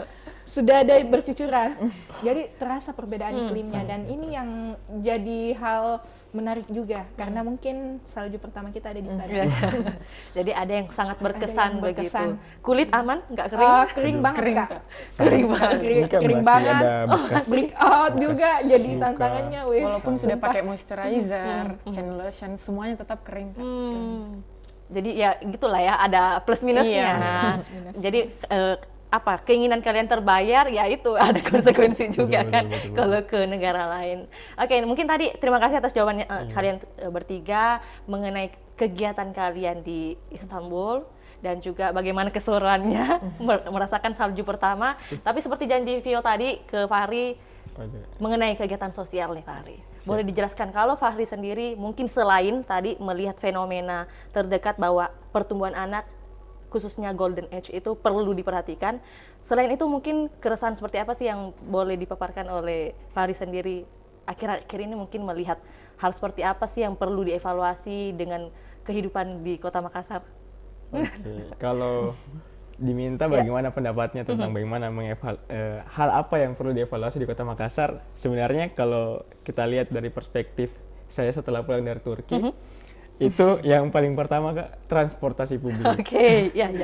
sudah ada bercucuran. Jadi terasa perbedaan iklimnya, dan ini yang jadi hal menarik juga karena mungkin salju pertama kita ada di sana. Jadi ada yang sangat berkesan, yang berkesan. begitu. Kulit aman, nggak kering? Kering banget Kak. Kering banget. Ini kan Kering masih banget. ada bekas Breakout juga jadi muka. tantangannya weh. Walaupun sudah Sumpah. pakai moisturizer, hand lotion, semuanya tetap kering. Jadi ya gitulah ya, ada plus minusnya. Iya. Plus minus. Jadi apa, keinginan kalian terbayar, ya itu ada konsekuensi juga Betul, kan betul. kalau ke negara lain. Oke, mungkin tadi terima kasih atas jawabannya kalian bertiga mengenai kegiatan kalian di Istanbul dan juga bagaimana keseruannya merasakan salju pertama. Tapi seperti janji Vio tadi ke Fahri mengenai kegiatan sosial nih Fahri. Boleh dijelaskan kalau Fahri sendiri mungkin selain tadi melihat fenomena terdekat bahwa pertumbuhan anak khususnya golden age itu perlu diperhatikan. Selain itu mungkin keresahan seperti apa sih yang boleh dipaparkan oleh Fahri sendiri akhir-akhir ini, mungkin melihat hal seperti apa sih yang perlu dievaluasi dengan kehidupan di Kota Makassar? Oke, kalau diminta bagaimana pendapatnya tentang bagaimana hal apa yang perlu dievaluasi di Kota Makassar, sebenarnya kalau kita lihat dari perspektif saya setelah pulang dari Turki, itu yang paling pertama Kak, transportasi publik. Oke, ya.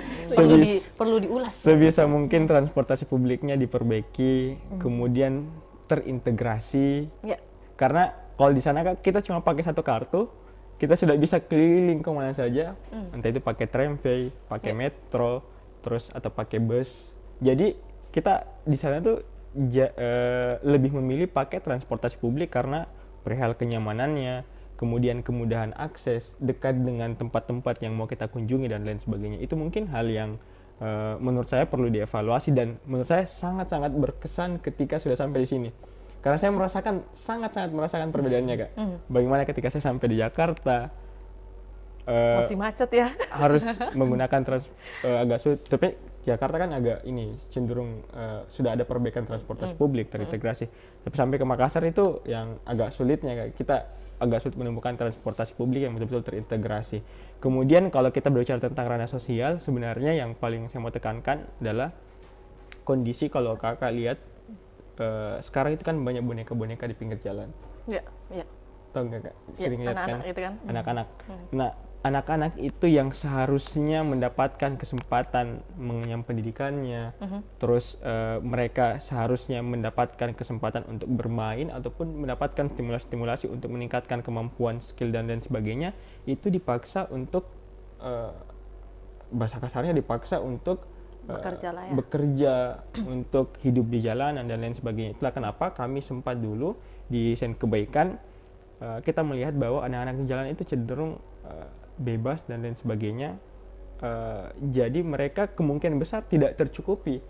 Perlu diulas. Sebisa mungkin transportasi publiknya diperbaiki, kemudian terintegrasi. Ya. Karena kalau di sana Kak, kita cuma pakai satu kartu, kita sudah bisa keliling kemana saja, entah itu pakai tramway, pakai metro, terus atau pakai bus. Jadi kita di sana tuh lebih memilih pakai transportasi publik karena perihal kenyamanannya, kemudian kemudahan akses, dekat dengan tempat-tempat yang mau kita kunjungi dan lain sebagainya. Itu mungkin hal yang menurut saya perlu dievaluasi dan menurut saya sangat-sangat berkesan ketika sudah sampai di sini. Karena saya sangat-sangat merasakan perbedaannya, Kak. Bagaimana ketika saya sampai di Jakarta, masih macet ya. harus menggunakan agak sulit. Tapi Jakarta kan agak cenderung sudah ada perbaikan transportasi publik terintegrasi. Tapi sampai ke Makassar itu yang agak sulitnya, Kak. Kita agak sulit menemukan transportasi publik yang betul-betul terintegrasi. Kemudian kalau kita berbicara tentang ranah sosial, sebenarnya yang paling saya mau tekankan adalah kondisi kalau Kakak lihat sekarang itu kan banyak boneka-boneka di pinggir jalan. Iya, iya. Tahu nggak, Kak? Sering lihat kan? Anak-anak itu kan. Anak-anak. Nah, anak-anak itu yang seharusnya mendapatkan kesempatan mengenyam pendidikannya, terus mereka seharusnya mendapatkan kesempatan untuk bermain ataupun mendapatkan stimulasi-stimulasi untuk meningkatkan kemampuan skill dan lain sebagainya, itu dipaksa untuk bahasa kasarnya dipaksa untuk Bekerja lah ya. bekerja untuk hidup di jalanan dan lain sebagainya. Itulah kenapa kami sempat dulu di Sen Kebaikan kita melihat bahwa anak-anak di jalan itu cenderung bebas dan lain sebagainya. Jadi mereka kemungkinan besar tidak tercukupi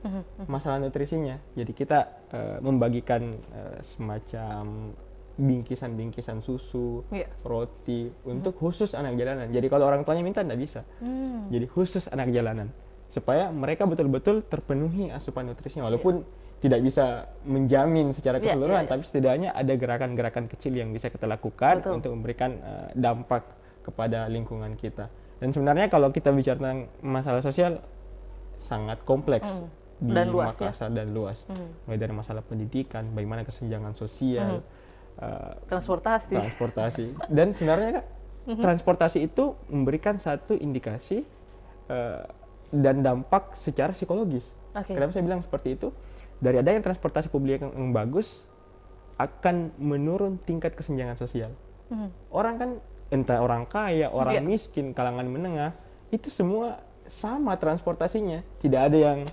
masalah nutrisinya. Jadi kita membagikan semacam bingkisan-bingkisan susu, roti untuk khusus anak jalanan. Jadi kalau orang tuanya minta tidak bisa. Jadi khusus anak jalanan supaya mereka betul-betul terpenuhi asupan nutrisinya, walaupun tidak bisa menjamin secara keseluruhan, tapi setidaknya ada gerakan-gerakan kecil yang bisa kita lakukan untuk memberikan dampak kepada lingkungan kita. Dan sebenarnya kalau kita bicara tentang masalah sosial sangat kompleks di dan luas, Makassar dan luas. Mulai dari masalah pendidikan, bagaimana kesenjangan sosial, transportasi. Dan sebenarnya, Kak, transportasi itu memberikan satu indikasi dan dampak secara psikologis. Kenapa saya bilang seperti itu? Dari adanya transportasi publik yang bagus akan menurun tingkat kesenjangan sosial. Orang kan entah orang kaya, orang miskin, kalangan menengah, itu semua sama transportasinya. Tidak ada yang,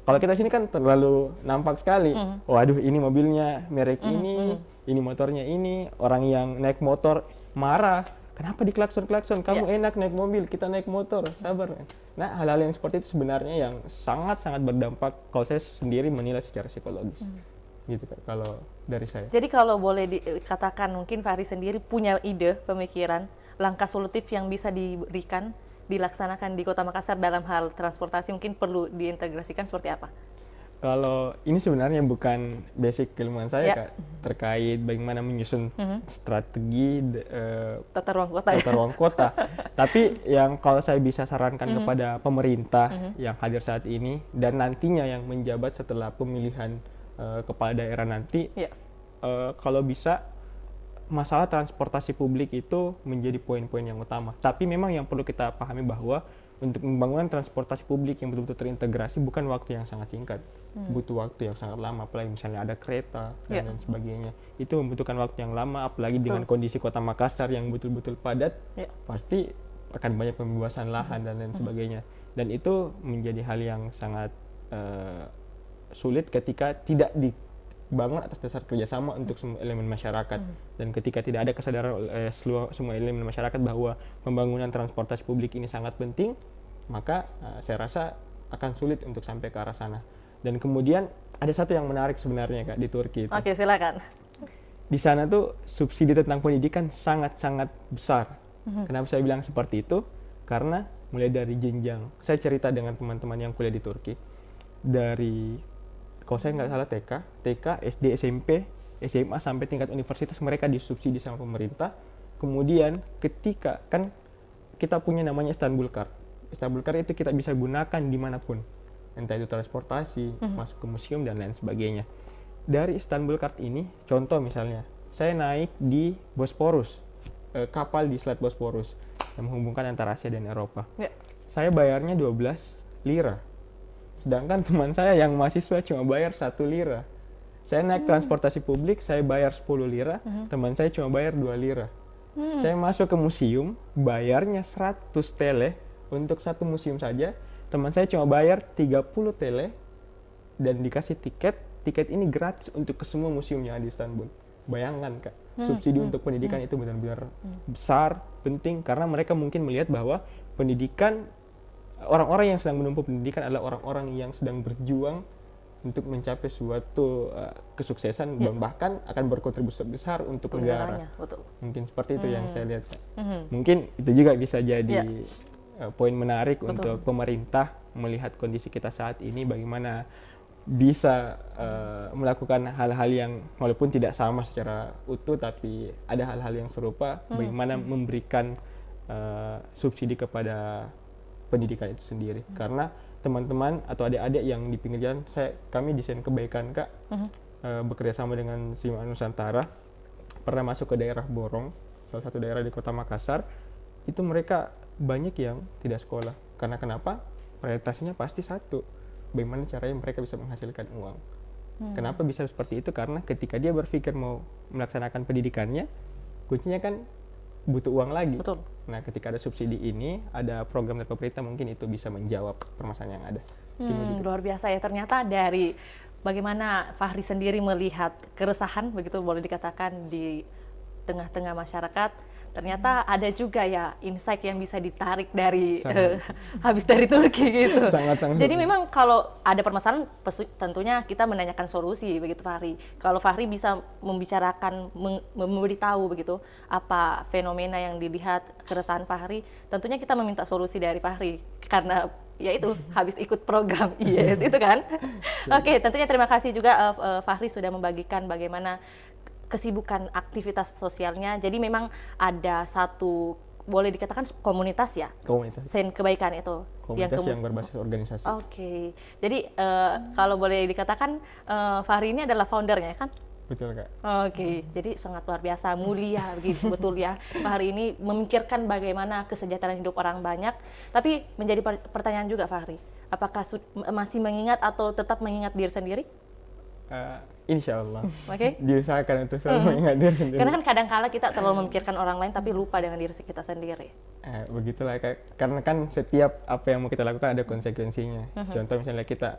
kalau kita sini kan terlalu nampak sekali. Waduh, ini mobilnya merek ini motornya ini, orang yang naik motor marah. Kenapa diklakson-klakson? Kamu enak naik mobil, kita naik motor, sabar. Nah, hal-hal yang seperti itu sebenarnya yang sangat-sangat berdampak kalau saya sendiri menilai secara psikologis. Gitu, Kak, kalau dari saya. Jadi kalau boleh dikatakan mungkin Fahri sendiri punya ide, pemikiran, langkah solutif yang bisa diberikan, dilaksanakan di Kota Makassar dalam hal transportasi mungkin perlu diintegrasikan seperti apa? Kalau ini sebenarnya bukan basic keilmuan saya, Kak, terkait bagaimana menyusun strategi tata ruang kota. Tapi yang kalau saya bisa sarankan kepada pemerintah yang hadir saat ini dan nantinya yang menjabat setelah pemilihan kepala daerah nanti, kalau bisa masalah transportasi publik itu menjadi poin-poin yang utama. Tapi memang yang perlu kita pahami bahwa untuk pembangunan transportasi publik yang betul-betul terintegrasi bukan waktu yang sangat singkat, butuh waktu yang sangat lama. Apalagi misalnya ada kereta dan lain sebagainya, itu membutuhkan waktu yang lama. Apalagi dengan kondisi Kota Makassar yang betul-betul padat, pasti akan banyak pembebasan lahan dan lain sebagainya. Dan itu menjadi hal yang sangat sulit ketika tidak dibangun atas dasar kerjasama untuk semua elemen masyarakat. Dan ketika tidak ada kesadaran oleh semua elemen masyarakat bahwa pembangunan transportasi publik ini sangat penting, maka saya rasa akan sulit untuk sampai ke arah sana. Dan kemudian ada satu yang menarik sebenarnya, Kak, di Turki itu. Oke, silakan. Di sana tuh subsidi tentang pendidikan sangat-sangat besar. Kenapa saya bilang seperti itu? Karena mulai dari jenjang, saya cerita dengan teman-teman yang kuliah di Turki, dari kalau saya nggak salah TK, SD, SMP, SMA sampai tingkat universitas mereka disubsidi sama pemerintah. Kemudian ketika kan kita punya namanya Istanbul Card. Istanbul Card itu kita bisa gunakan dimanapun, entah itu transportasi, masuk ke museum dan lain sebagainya. Dari Istanbul Card ini, contoh misalnya, saya naik di Bosporus, kapal di Selat Bosporus yang menghubungkan antara Asia dan Eropa. Saya bayarnya 12 lira. Sedangkan teman saya yang mahasiswa cuma bayar 1 lira. Saya naik transportasi publik, saya bayar 10 lira, teman saya cuma bayar 2 lira. Saya masuk ke museum, bayarnya 100 tele untuk satu museum saja, teman saya cuma bayar 30 tele dan dikasih tiket ini gratis untuk ke semua museum yang ada di Istanbul. Bayangkan Kak, subsidi untuk pendidikan itu benar-benar besar, penting, karena mereka mungkin melihat bahwa pendidikan, orang-orang yang sedang menempuh pendidikan adalah orang-orang yang sedang berjuang untuk mencapai suatu kesuksesan dan bahkan akan berkontribusi besar untuk negara. Betul. Mungkin seperti itu yang saya lihat. Mungkin itu juga bisa jadi poin menarik untuk pemerintah melihat kondisi kita saat ini, bagaimana bisa melakukan hal-hal yang walaupun tidak sama secara utuh, tapi ada hal-hal yang serupa, bagaimana memberikan subsidi kepada pendidikan itu sendiri. Karena teman-teman atau adik-adik yang di pinggir jalan, kami desain kebaikan Kak, bekerja sama dengan Sima Nusantara, pernah masuk ke daerah Borong, salah satu daerah di kota Makassar, itu mereka banyak yang tidak sekolah. Karena kenapa? Prioritasnya pasti satu, bagaimana caranya mereka bisa menghasilkan uang. Kenapa bisa seperti itu? Karena ketika dia berpikir mau melaksanakan pendidikannya, kuncinya kan butuh uang lagi. Betul. Nah, ketika ada subsidi ini, ada program dari pemerintah, mungkin itu bisa menjawab permasalahan yang ada. Luar biasa ya, ternyata dari bagaimana Fahri sendiri melihat keresahan, begitu boleh dikatakan, di tengah-tengah masyarakat, ternyata ada juga ya insight yang bisa ditarik dari habis dari Turki gitu. Sangat-sangat. Jadi memang kalau ada permasalahan, tentunya kita menanyakan solusi, begitu Fahri. Kalau Fahri bisa membicarakan, memberitahu begitu apa fenomena yang dilihat, keresahan Fahri, tentunya kita meminta solusi dari Fahri, karena yaitu habis ikut program IES itu kan. Oke, tentunya terima kasih juga Fahri sudah membagikan bagaimana kesibukan aktivitas sosialnya. Jadi memang ada satu, boleh dikatakan komunitas ya? Komunitas. Sen kebaikan itu. Komunitas yang berbasis organisasi. Oke. Jadi kalau boleh dikatakan Fahri ini adalah foundernya kan? Betul Kak. Oke. Jadi sangat luar biasa, mulia begitu betul ya. Fahri ini memikirkan bagaimana kesejahteraan hidup orang banyak. Tapi menjadi pertanyaan juga Fahri, apakah masih mengingat atau tetap mengingat diri sendiri? Insya Allah. Oke. Diusahakan untuk selalu mengingat diri sendiri. Karena kan kadang-kala kita terlalu memikirkan orang lain tapi lupa dengan diri kita sendiri. Begitulah Kak. Karena kan setiap apa yang mau kita lakukan ada konsekuensinya. Contoh misalnya kita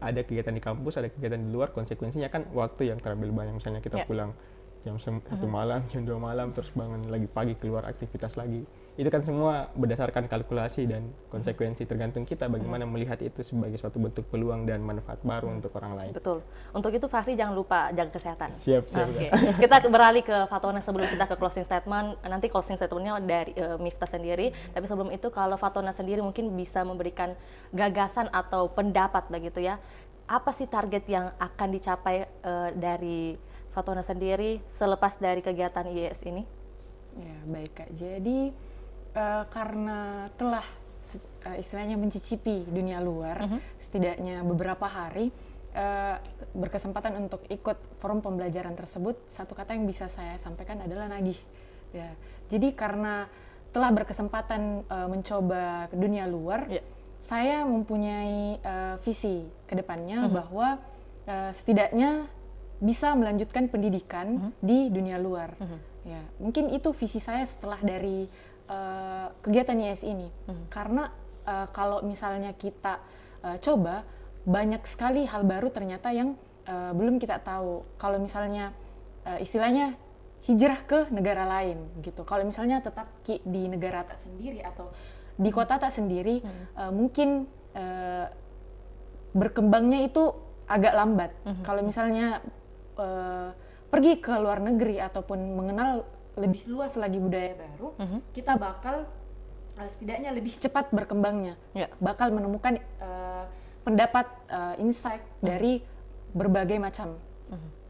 ada kegiatan di kampus, ada kegiatan di luar, konsekuensinya kan waktu yang terambil banyak. Misalnya kita pulang jam 1 malam, jam 2 malam, terus bangun lagi pagi keluar aktivitas lagi. Itu kan semua berdasarkan kalkulasi dan konsekuensi, tergantung kita bagaimana melihat itu sebagai suatu bentuk peluang dan manfaat baru untuk orang lain. Betul. Untuk itu Fahri jangan lupa jaga kesehatan. Siap. Oke. Kita beralih ke Fatona sebelum kita ke closing statement. Nanti closing statementnya dari Miftah sendiri. Tapi sebelum itu kalau Fatona sendiri mungkin bisa memberikan gagasan atau pendapat begitu ya. Apa sih target yang akan dicapai dari Fatona sendiri selepas dari kegiatan IES ini? Ya, baik Kak. Jadi karena telah istilahnya mencicipi dunia luar, setidaknya beberapa hari, berkesempatan untuk ikut forum pembelajaran tersebut, satu kata yang bisa saya sampaikan adalah nagih. Ya, jadi karena telah berkesempatan mencoba dunia luar, saya mempunyai visi ke depannya bahwa setidaknya bisa melanjutkan pendidikan di dunia luar. Ya, mungkin itu visi saya setelah dari kegiatan IES ini. Karena kalau misalnya kita coba, banyak sekali hal baru ternyata yang belum kita tahu. Kalau misalnya istilahnya hijrah ke negara lain gitu. Kalau misalnya tetap di negara tak sendiri atau di kota tak sendiri, mungkin berkembangnya itu agak lambat. Kalau misalnya pergi ke luar negeri ataupun mengenal lebih luas lagi budaya baru, kita bakal setidaknya lebih cepat berkembangnya, bakal menemukan pendapat, insight dari berbagai macam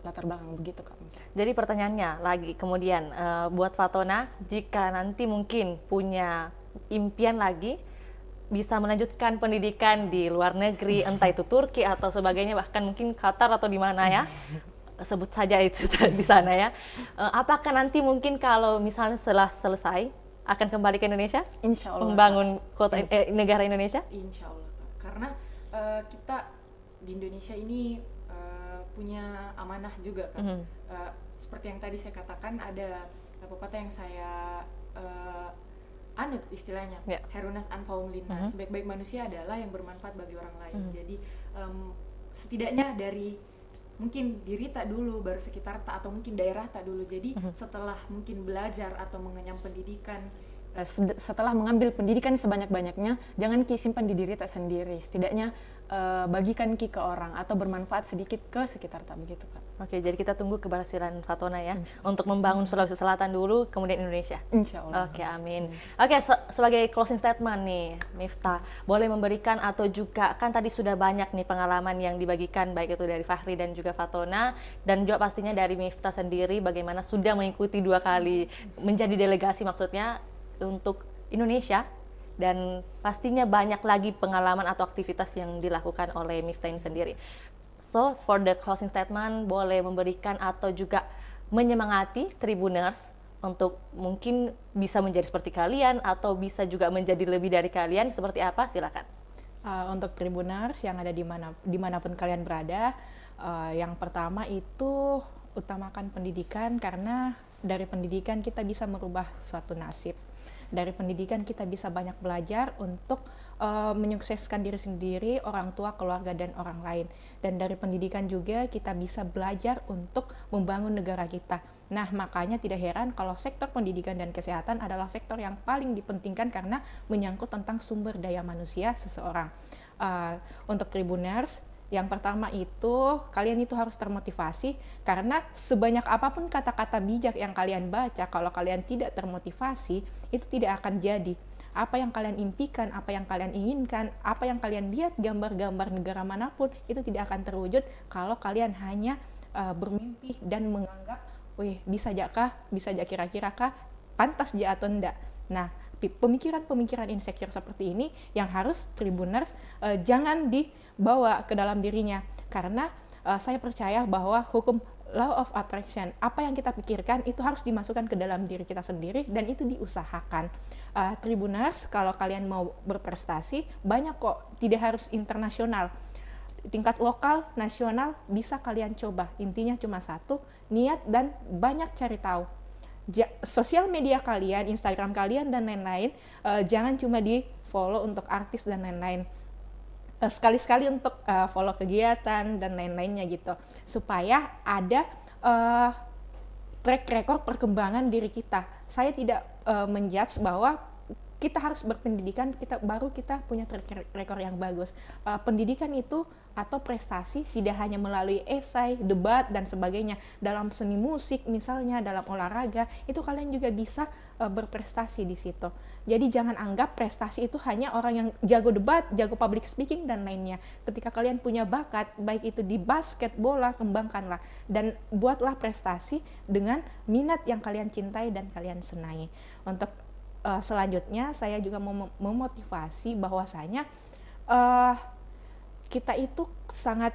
latar belakang begitu Kak. Jadi pertanyaannya lagi kemudian buat Fatona, jika nanti mungkin punya impian lagi bisa melanjutkan pendidikan di luar negeri, entah itu Turki atau sebagainya, bahkan mungkin Qatar atau di mana ya, sebut saja itu di sana ya. Apakah nanti mungkin kalau misalnya setelah selesai akan kembali ke Indonesia? Insya Allah. Membangun kota negara Indonesia? Insya Allah Kak. Karena kita di Indonesia ini punya amanah juga kan. Seperti yang tadi saya katakan, ada pepatah yang saya anut istilahnya, Herunas Anfaum Linnas, sebaik-baik manusia adalah yang bermanfaat bagi orang lain. Jadi setidaknya dari mungkin diri tak dulu, baru sekitar tak, atau mungkin daerah tak dulu. Jadi setelah mungkin belajar atau mengenyam pendidikan, setelah mengambil pendidikan sebanyak-banyaknya, jangan ki simpan di diri tak sendiri. Setidaknya bagikan ki ke orang atau bermanfaat sedikit ke sekitar tak, begitu Kak. Oke, jadi kita tunggu keberhasilan Fatona ya untuk membangun Sulawesi Selatan dulu, kemudian Indonesia. Insya Allah. Oke, amin. Oke, sebagai closing statement nih, Miftah, boleh memberikan atau juga kan tadi sudah banyak nih pengalaman yang dibagikan, baik itu dari Fahri dan juga Fatona, dan juga pastinya dari Miftah sendiri bagaimana sudah mengikuti 2 kali menjadi delegasi maksudnya untuk Indonesia, dan pastinya banyak lagi pengalaman atau aktivitas yang dilakukan oleh Miftah ini sendiri. So, for the closing statement, boleh memberikan atau juga menyemangati Tribuners untuk mungkin bisa menjadi seperti kalian atau bisa juga menjadi lebih dari kalian, seperti apa? Silakan. Untuk Tribuners yang ada dimanapun kalian berada, yang pertama itu utamakan pendidikan, karena dari pendidikan kita bisa merubah suatu nasib. Dari pendidikan kita bisa banyak belajar untuk menyukseskan diri sendiri, orang tua, keluarga, dan orang lain. Dan dari pendidikan juga kita bisa belajar untuk membangun negara kita. Nah, makanya tidak heran kalau sektor pendidikan dan kesehatan adalah sektor yang paling dipentingkan karena menyangkut tentang sumber daya manusia seseorang. Untuk Tribuners, yang pertama itu, kalian itu harus termotivasi, karena sebanyak apapun kata-kata bijak yang kalian baca, kalau kalian tidak termotivasi, itu tidak akan jadi. Apa yang kalian impikan, apa yang kalian inginkan, apa yang kalian lihat gambar-gambar negara manapun, itu tidak akan terwujud kalau kalian hanya bermimpi dan menganggap, wih, bisa jakah, bisa jak kira-kira kah, pantas ja atau enggak. Nah, pemikiran-pemikiran insecure seperti ini yang harus Tribuners jangan dibawa ke dalam dirinya, karena saya percaya bahwa hukum law of attraction, apa yang kita pikirkan itu harus dimasukkan ke dalam diri kita sendiri dan itu diusahakan. Tribuners, kalau kalian mau berprestasi, banyak kok, tidak harus internasional, tingkat lokal, nasional bisa kalian coba. Intinya cuma satu, niat dan banyak cari tahu. Sosial media kalian, Instagram kalian dan lain-lain, jangan cuma di follow untuk artis dan lain-lain, sekali-sekali untuk follow kegiatan dan lain-lainnya gitu, supaya ada track record perkembangan diri kita. Saya tidak menjudge bahwa kita harus berpendidikan, baru kita punya track record yang bagus. Pendidikan itu atau prestasi tidak hanya melalui esai, debat, dan sebagainya. Dalam seni musik misalnya, dalam olahraga, itu kalian juga bisa berprestasi di situ. Jadi jangan anggap prestasi itu hanya orang yang jago debat, jago public speaking, dan lainnya. Ketika kalian punya bakat, baik itu di basket, bola, kembangkanlah. Dan buatlah prestasi dengan minat yang kalian cintai dan kalian senangi. Untuk selanjutnya, saya juga mau memotivasi bahwasanya kita itu sangat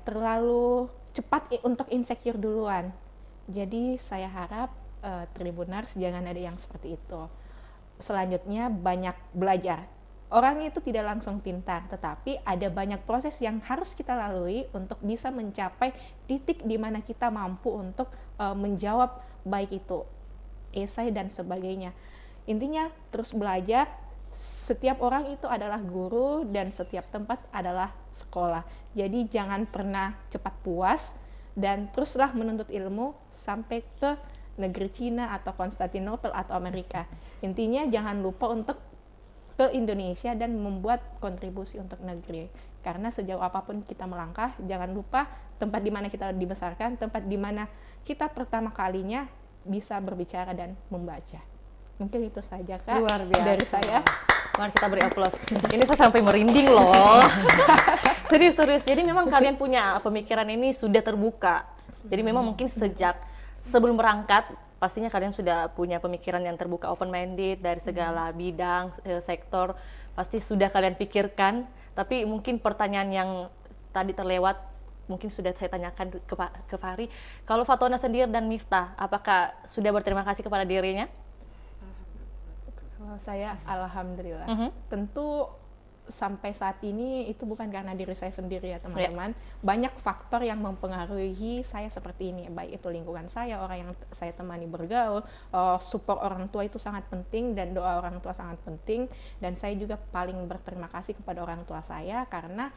terlalu cepat untuk insecure duluan. Jadi saya harap Tribuners jangan ada yang seperti itu. Selanjutnya, banyak belajar. Orang itu tidak langsung pintar, tetapi ada banyak proses yang harus kita lalui untuk bisa mencapai titik di mana kita mampu untuk menjawab baik itu esai dan sebagainya. Intinya terus belajar. Setiap orang itu adalah guru dan setiap tempat adalah sekolah. Jadi jangan pernah cepat puas dan teruslah menuntut ilmu sampai ke negeri Cina atau Konstantinopel atau Amerika. Intinya jangan lupa untuk ke Indonesia dan membuat kontribusi untuk negeri. Karena sejauh apapun kita melangkah, jangan lupa tempat di mana kita dibesarkan, tempat di mana kita pertama kalinya bisa berbicara dan membaca. Mungkin itu saja Kak. Luar biasa. Dari saya. Mari kita beri aplaus. Ini saya sampai merinding loh. Serius. Jadi memang kalian punya pemikiran ini sudah terbuka. Jadi memang mungkin sejak sebelum berangkat, pastinya kalian sudah punya pemikiran yang terbuka, open minded dari segala bidang, sektor. Pasti sudah kalian pikirkan. Tapi mungkin pertanyaan yang tadi terlewat, mungkin sudah saya tanyakan ke Fahri. Kalau Fatona sendiri dan Miftah, apakah sudah berterima kasih kepada dirinya? Kalau saya alhamdulillah. Tentu sampai saat ini itu bukan karena diri saya sendiri ya teman-teman. banyak faktor yang mempengaruhi saya seperti ini, baik itu lingkungan saya, orang yang saya temani bergaul, support orang tua itu sangat penting, dan doa orang tua sangat penting. Dan saya juga paling berterima kasih kepada orang tua saya karena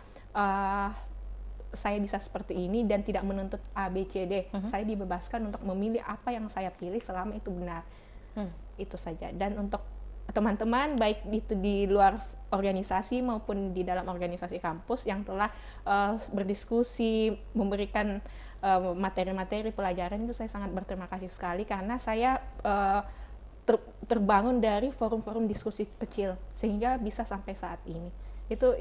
saya bisa seperti ini dan tidak menuntut A, B, C, D. Saya dibebaskan untuk memilih apa yang saya pilih selama itu benar. Itu saja. Dan untuk teman-teman, baik itu di luar organisasi maupun di dalam organisasi kampus yang telah berdiskusi, memberikan materi-materi pelajaran, itu saya sangat berterima kasih sekali karena saya terbangun dari forum-forum diskusi kecil sehingga bisa sampai saat ini. Itu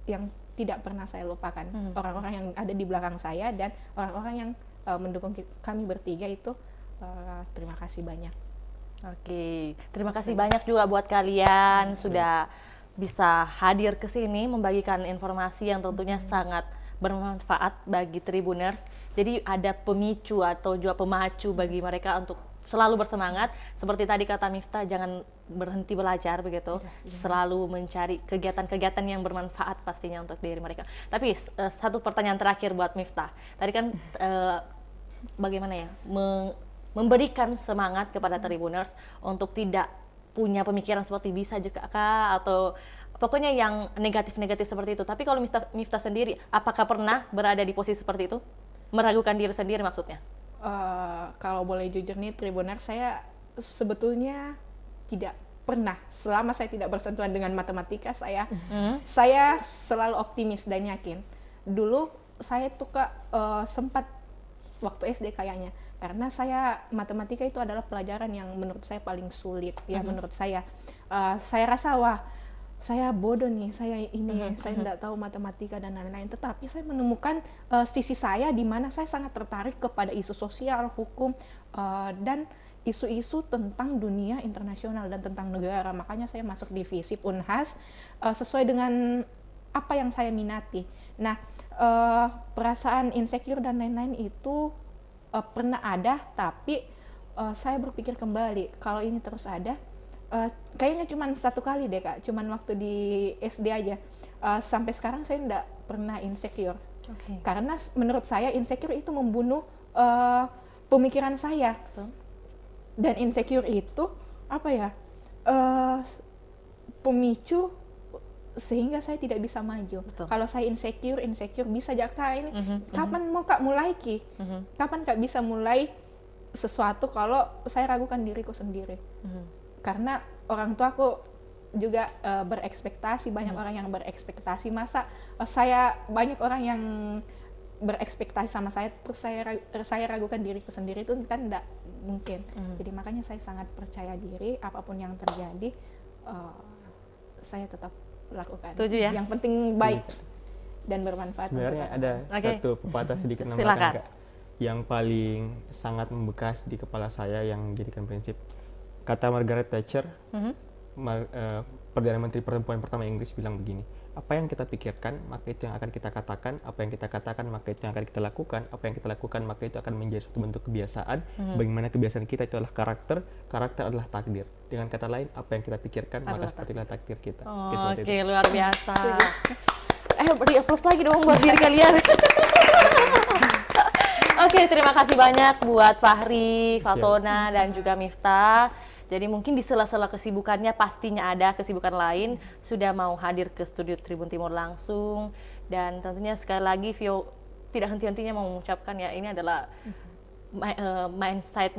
yang tidak pernah saya lupakan. Orang-orang yang ada di belakang saya dan orang-orang yang mendukung kami bertiga itu, terima kasih banyak. Oke, terima kasih banyak juga buat kalian sudah bisa hadir ke sini membagikan informasi yang tentunya sangat bermanfaat bagi Tribuners. Jadi ada pemicu atau juga pemacu bagi mereka untuk selalu bersemangat. Seperti tadi kata Miftah, jangan berhenti belajar begitu. Selalu mencari kegiatan-kegiatan yang bermanfaat pastinya untuk diri mereka. Tapi satu pertanyaan terakhir buat Miftah. Tadi kan bagaimana ya memberikan semangat kepada Tribuners untuk tidak punya pemikiran seperti bisa juga kah, atau pokoknya yang negatif-negatif seperti itu. Tapi kalau Miftah sendiri, apakah pernah berada di posisi seperti itu? Meragukan diri sendiri maksudnya? Kalau boleh jujur nih Tribuners, saya sebetulnya tidak pernah. Selama saya tidak bersentuhan dengan matematika, saya selalu optimis dan yakin. Dulu saya tuh sempat waktu SD kayaknya, karena saya matematika itu adalah pelajaran yang menurut saya paling sulit ya. Menurut saya rasa wah saya bodoh nih, saya tidak tahu matematika dan lain-lain. Tetapi saya menemukan sisi saya di mana saya sangat tertarik kepada isu sosial, hukum, dan isu-isu tentang dunia internasional dan tentang negara. Makanya saya masuk di FISIP Unhas sesuai dengan apa yang saya minati. Nah, perasaan insecure dan lain-lain itu pernah ada, tapi saya berpikir kembali, kalau ini terus ada, kayaknya cuma satu kali deh Kak, cuman waktu di SD aja. Sampai sekarang saya tidak pernah insecure. Karena menurut saya insecure itu membunuh pemikiran saya. Dan insecure itu apa ya, pemicu sehingga saya tidak bisa maju. Kalau saya insecure bisa jaka ini kapan mau Kak mulai Ki? Kapan Kak bisa mulai sesuatu kalau saya ragukan diriku sendiri? Karena orang tua aku juga berekspektasi, banyak orang yang berekspektasi. Masa banyak orang yang berekspektasi sama saya terus saya ragukan diriku sendiri, itu kan tidak mungkin. Jadi makanya saya sangat percaya diri, apapun yang terjadi saya tetap lakukan. Setuju ya? Yang penting baik dan bermanfaat. Sebenarnya ada satu pepatah sedikit menambahkan Kak, yang paling sangat membekas di kepala saya yang menjadikan prinsip. Kata Margaret Thatcher, Perdana Menteri perempuan pertama Inggris, bilang begini: apa yang kita pikirkan maka itu yang akan kita katakan, apa yang kita katakan maka itu yang akan kita lakukan, apa yang kita lakukan maka itu akan menjadi suatu bentuk kebiasaan. Bagaimana kebiasaan kita itu adalah karakter adalah takdir. Dengan kata lain, apa yang kita pikirkan maka sepertilah takdir kita. Oke, luar biasa. Beri aplaus lagi dong buat diri kalian. Oke, terima kasih banyak buat Fahri, Fatona, dan juga Miftah. Jadi mungkin di sela-sela kesibukannya pastinya ada kesibukan lain, sudah mau hadir ke studio Tribun Timur langsung. Dan tentunya sekali lagi Vio tidak henti-hentinya mau mengucapkan ya, ini adalah mindset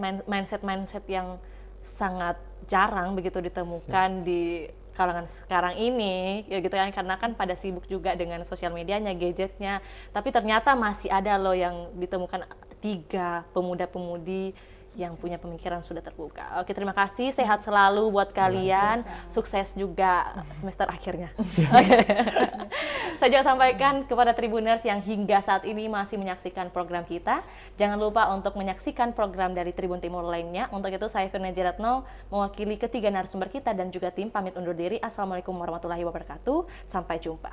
yang sangat jarang begitu ditemukan di kalangan sekarang ini ya gitu kan, karena kan pada sibuk juga dengan sosial medianya, gadgetnya, tapi ternyata masih ada loh yang ditemukan 3 pemuda-pemudi yang punya pemikiran sudah terbuka. Oke, terima kasih, sehat selalu buat kalian, sukses juga semester akhirnya. Saya juga sampaikan kepada Tribuners yang hingga saat ini masih menyaksikan program kita, jangan lupa untuk menyaksikan program dari Tribun Timur lainnya. Untuk itu saya Firna Jeratno mewakili ketiga narasumber kita dan juga tim pamit undur diri. Assalamualaikum warahmatullahi wabarakatuh, sampai jumpa.